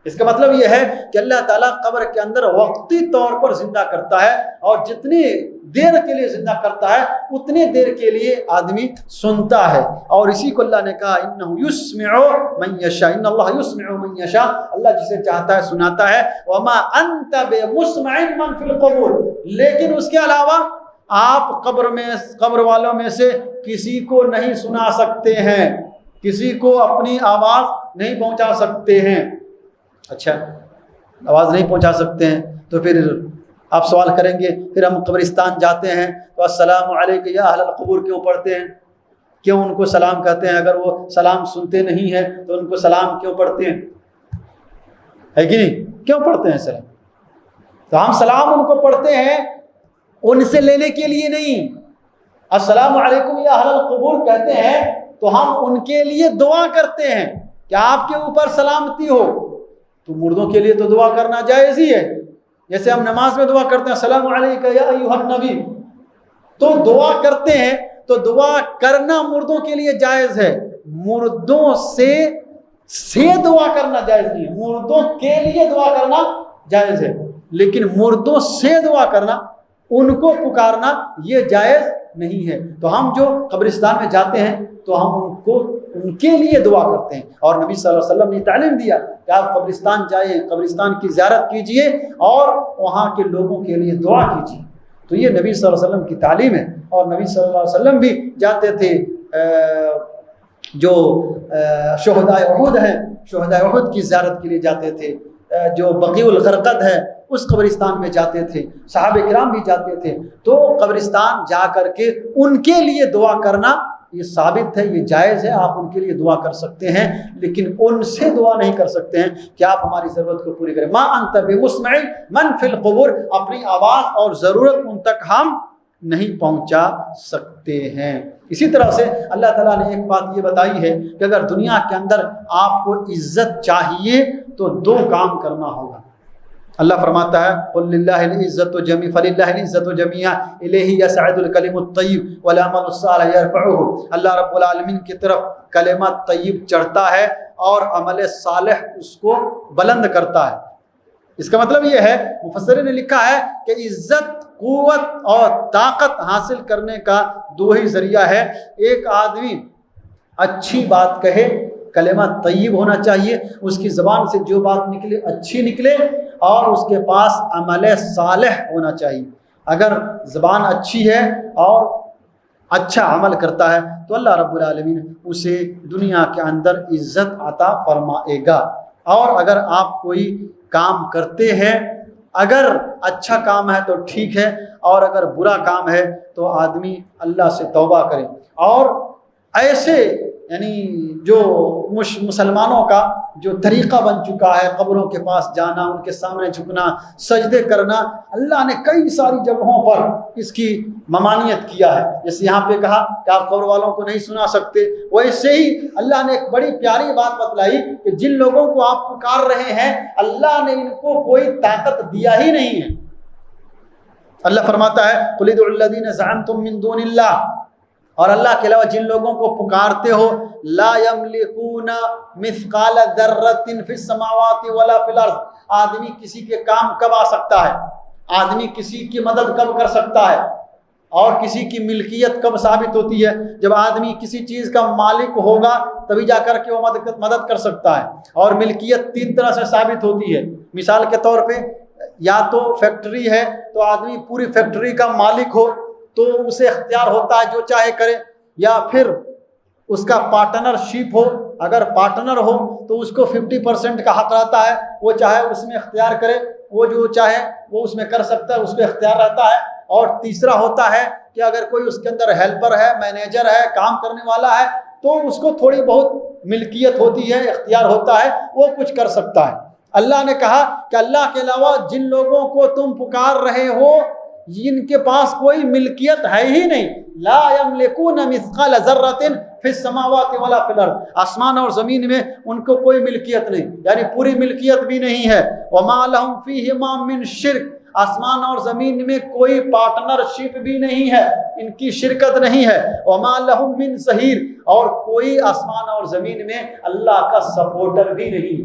اس کا مطلب یہ ہے کہ اللہ تعالیٰ قبر کے اندر وقتی طور پر زندہ کرتا ہے، اور جتنی دیر کے لیے زندہ کرتا ہے اتنے دیر کے لیے آدمی سنتا ہے۔ اور اسی کو اللہ نے کہا انہ یسمع من یشاء، ان اللہ یسمع من یشاء، اللہ جسے چاہتا ہے سناتا ہے۔ وما انت بمسمع من فی القبور، لیکن اس کے علاوہ آپ قبر والوں میں سے کسی کو نہیں سنا سکتے ہیں، کسی کو اپنی آواز نہیں پہنچا سکتے ہیں۔ اچھا، آواز نہیں پہنچا سکتے ہیں تو پھر آپ سوال کریں گے، پھر ہم قبرستان جاتے ہیں تو السلام علیکم یا اہل القبور کیوں پڑھتے ہیں؟ کیوں ان کو سلام کہتے ہیں؟ اگر وہ سلام سنتے نہیں ہیں تو ان کو سلام کیوں پڑھتے ہیں؟ ہے کہ نہیں؟ کیوں پڑھتے ہیں سلام؟ تو ہم سلام ان کو پڑھتے ہیں ان سے لینے کے لیے نہیں. السلام علیکم یا اہل القبور کہتے ہیں تو ہم ان کے لیے دعا کرتے ہیں کہ آپ کے اوپر سلامتی ہو. تو مردوں کے لیے تو دعا کرنا جائز ہی ہے. جیسے ہم نماز میں دعا کرتے ہیں السلام علیکم یا ایھا النبی، تو دعا کرتے ہیں تو دعا کرنا مردوں کے لیے جائز ہے. مردوں سے دعا کرنا جائز نہیں ہے. مردوں کے لیے دعا کرنا جائز ہے، لیکن مردوں سے دعا کرنا، ان کو پکارنا، یہ جائز نہیں ہے. تو ہم جو قبرستان میں جاتے ہیں تو ہم ان کے لیے دعا کرتے ہیں. اور نبی صلی اللہ علیہ وسلم نے تعلیم دیا کہ آپ قبرستان جائیں، قبرستان کی زیارت کیجئے اور وہاں کے لوگوں کے لیے دعا کیجئے. تو یہ نبی صلی اللہ علیہ وسلم کی تعلیم ہے. اور نبی صلی اللہ علیہ وسلم بھی جاتے تھے، جو شہداء احد ہیں، شہداء احد کی زیارت کے لیے جاتے تھے. جو بقیع الغرقد ہے اس قبرستان میں جاتے تھے. صحابہ کرام بھی جاتے تھے. تو قبرستان جا کر کے ان کے لیے دعا کرنا یہ ثابت ہے، یہ جائز ہے. آپ ان کے لیے دعا کر سکتے ہیں، لیکن ان سے دعا نہیں کر سکتے ہیں کہ آپ ہماری ضرورت کو پوری کریں. ما انت بمسمع من فی القبور، اپنی آواز اور ضرورت ان تک ہم نہیں پہنچا سکتے ہیں. اسی طرح سے اللہ تعالیٰ نے ایک بات یہ بتائی ہے کہ اگر دنیا کے اندر آپ کو عزت چاہیے تو دو کام کرنا ہوگا. اللہ فرماتا ہے قل للہ العزت جمیعا فللہ العزت جمیعا الیہ یصعد الکلم الطیب والعمل الصالح یرفعہ. اللہ رب العالمین کی طرف کلمہ طیب چڑھتا ہے اور عمل صالح اس کو بلند کرتا ہے. اس کا مطلب یہ ہے، مفسرین نے لکھا ہے کہ عزت، قوت اور طاقت حاصل کرنے کا دو ہی ذریعہ ہے. ایک آدمی اچھی بات کہے، کلمہ طیب ہونا چاہیے، اس کی زبان سے جو بات نکلے اچھی نکلے، اور اس کے پاس عمل صالح ہونا چاہیے. اگر زبان اچھی ہے اور اچھا عمل کرتا ہے تو اللہ رب العالمین اسے دنیا کے اندر عزت عطا فرمائے گا. اور اگر آپ کوئی کام کرتے ہیں، اگر اچھا کام ہے تو ٹھیک ہے، اور اگر برا کام ہے تو آدمی اللہ سے توبہ کرے. اور ایسے یعنی جو مسلمانوں کا جو طریقہ بن چکا ہے، قبروں کے پاس جانا، ان کے سامنے جھکنا، سجدے کرنا، اللہ نے کئی ساری جگہوں پر اس کی ممانعت کیا ہے. جیسے یہاں پہ کہا کہ آپ قبر والوں کو نہیں سنا سکتے، ویسے ہی اللہ نے ایک بڑی پیاری بات بتلائی کہ جن لوگوں کو آپ پکار رہے ہیں اللہ نے ان کو کوئی طاقت دیا ہی نہیں ہے. اللہ فرماتا ہے قل ادعوا الذین زعمتم من دون اللہ، اور اللہ کے علاوہ جن لوگوں کو پکارتے ہو، لا یملکون مثقال ذرۃ فی السماوات ولا فی الارض. آدمی کسی کے کام کب آ سکتا ہے، آدمی کسی کی مدد کب کر سکتا ہے، اور کسی کی ملکیت کب ثابت ہوتی ہے؟ جب آدمی کسی چیز کا مالک ہوگا تبھی جا کر کے وہ مدد کر سکتا ہے. اور ملکیت تین طرح سے ثابت ہوتی ہے. مثال کے طور پہ یا تو فیکٹری ہے تو آدمی پوری فیکٹری کا مالک ہو تو اسے اختیار ہوتا ہے جو چاہے کرے، یا پھر اس کا پارٹنرشپ ہو. اگر پارٹنر ہو تو اس کو 50% کا حق رہتا ہے، وہ چاہے اس میں اختیار کرے، وہ جو چاہے وہ اس میں کر سکتا ہے، اس کو اختیار رہتا ہے. اور تیسرا ہوتا ہے کہ اگر کوئی اس کے اندر ہیلپر ہے، مینیجر ہے، کام کرنے والا ہے تو اس کو تھوڑی بہت ملکیت ہوتی ہے، اختیار ہوتا ہے، وہ کچھ کر سکتا ہے. اللہ نے کہا کہ اللہ کے علاوہ جن لوگوں کو تم پکار رہے ہو جن کے پاس کوئی ملکیت ہے ہی نہیں، لا یملکون مثقال ذرۃ فی السماوات ولا فی الارض، آسمان اور زمین میں ان کو کوئی ملکیت نہیں، یعنی پوری ملکیت بھی نہیں ہے. وما لہم فیہما من شرک، آسمان اور زمین میں کوئی پارٹنرشپ بھی نہیں ہے، ان کی شرکت نہیں ہے. وما لہم من ظہیر، اور کوئی آسمان اور زمین میں اللہ کا سپورٹر بھی نہیں.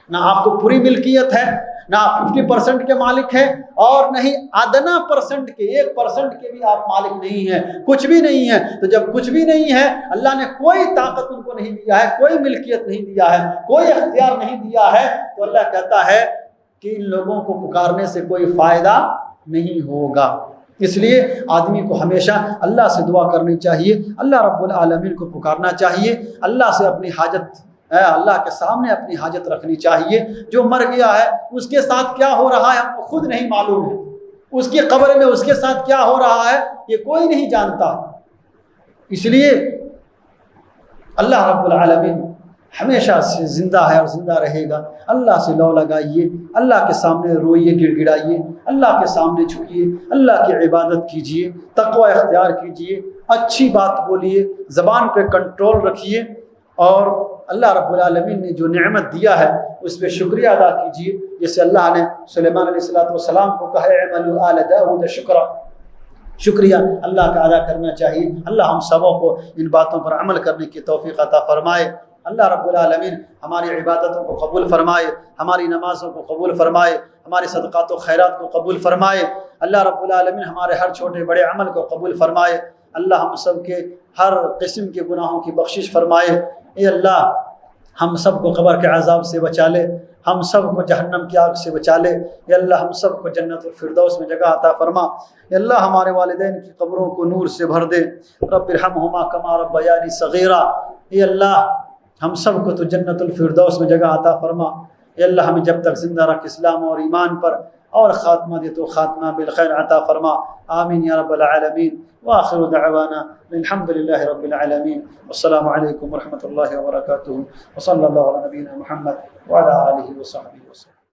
نہ آپ کو پوری ملکیت ہے، نہ آپ 50% کے مالک ہیں، اور نہیں ادنا پرسنٹ کے، 1% کے بھی آپ مالک نہیں ہیں، کچھ بھی نہیں ہے. تو جب کچھ بھی نہیں ہے، اللہ نے کوئی طاقت ان کو نہیں دیا ہے، کوئی ملکیت نہیں دیا ہے، کوئی اختیار نہیں دیا ہے، تو اللہ کہتا ہے کہ ان لوگوں کو پکارنے سے کوئی فائدہ نہیں ہوگا. اس لیے آدمی کو ہمیشہ اللہ سے دعا کرنی چاہیے، اللہ رب العالمین کو پکارنا چاہیے، اللہ سے اپنی حاجت، اللہ کے سامنے اپنی حاجت رکھنی چاہیے. جو مر گیا ہے اس کے ساتھ کیا ہو رہا ہے ہم کو خود نہیں معلوم ہے، اس کی قبر میں اس کے ساتھ کیا ہو رہا ہے یہ کوئی نہیں جانتا. اس لیے اللہ رب العالمین ہمیشہ سے زندہ ہے اور زندہ رہے گا۔ اللہ سے لو لگائیے، اللہ کے سامنے روئیے، گڑ گڑائیے، اللہ کے سامنے جھکیے، اللہ کی عبادت کیجیے، تقوی اختیار کیجیے، اچھی بات بولیے، زبان پہ کنٹرول رکھیے، اور اللہ رب العالمین نے جو نعمت دیا ہے اس پہ شکریہ ادا کیجیے، جیسے اللہ نے سلیمان علیہ السلام کو کہا اعملوا آل داؤد شکرا، شکریہ اللہ کا ادا کرنا چاہیے۔ اللہ ہم سبوں کو ان باتوں پر عمل کرنے کی توفیق عطا فرمائے۔ اللہ رب العالمین ہماری عبادتوں کو قبول فرمائے، ہماری نمازوں کو قبول فرمائے، ہمارے صدقات و خیرات کو قبول فرمائے۔ اللہ رب العالمین ہمارے ہر چھوٹے بڑے عمل کو قبول فرمائے۔ اللہ ہم سب کے ہر قسم کے گناہوں کی بخشش فرمائے۔ اے اللہ ہم سب کو قبر کے عذاب سے بچا لے، ہم سب کو جہنم کی آگ سے بچا لے۔ اے اللہ ہم سب کو جنت الفردوس میں جگہ عطا فرما۔ اے اللہ ہمارے والدین کی قبروں کو نور سے بھر دے۔ رب ارحمہما کما ربیانی صغیرا۔ اے اللہ ہم سب کو تو جنت الفردوس میں جگہ عطا فرما۔ اے اللہ ہمیں جب تک زندہ رکھ اسلام اور ایمان پر، اور خاتمہ دے تو خاتمہ بالخیر عطا فرما۔ آمین یا رب العالمین۔ وآخر دعوانا الحمد للہ رب العالمین۔ والسلام علیکم ورحمۃ اللہ وبرکاتہ، وصلی اللہ علی نبینا محمد وعلی آلہ وصحبہ وسلم۔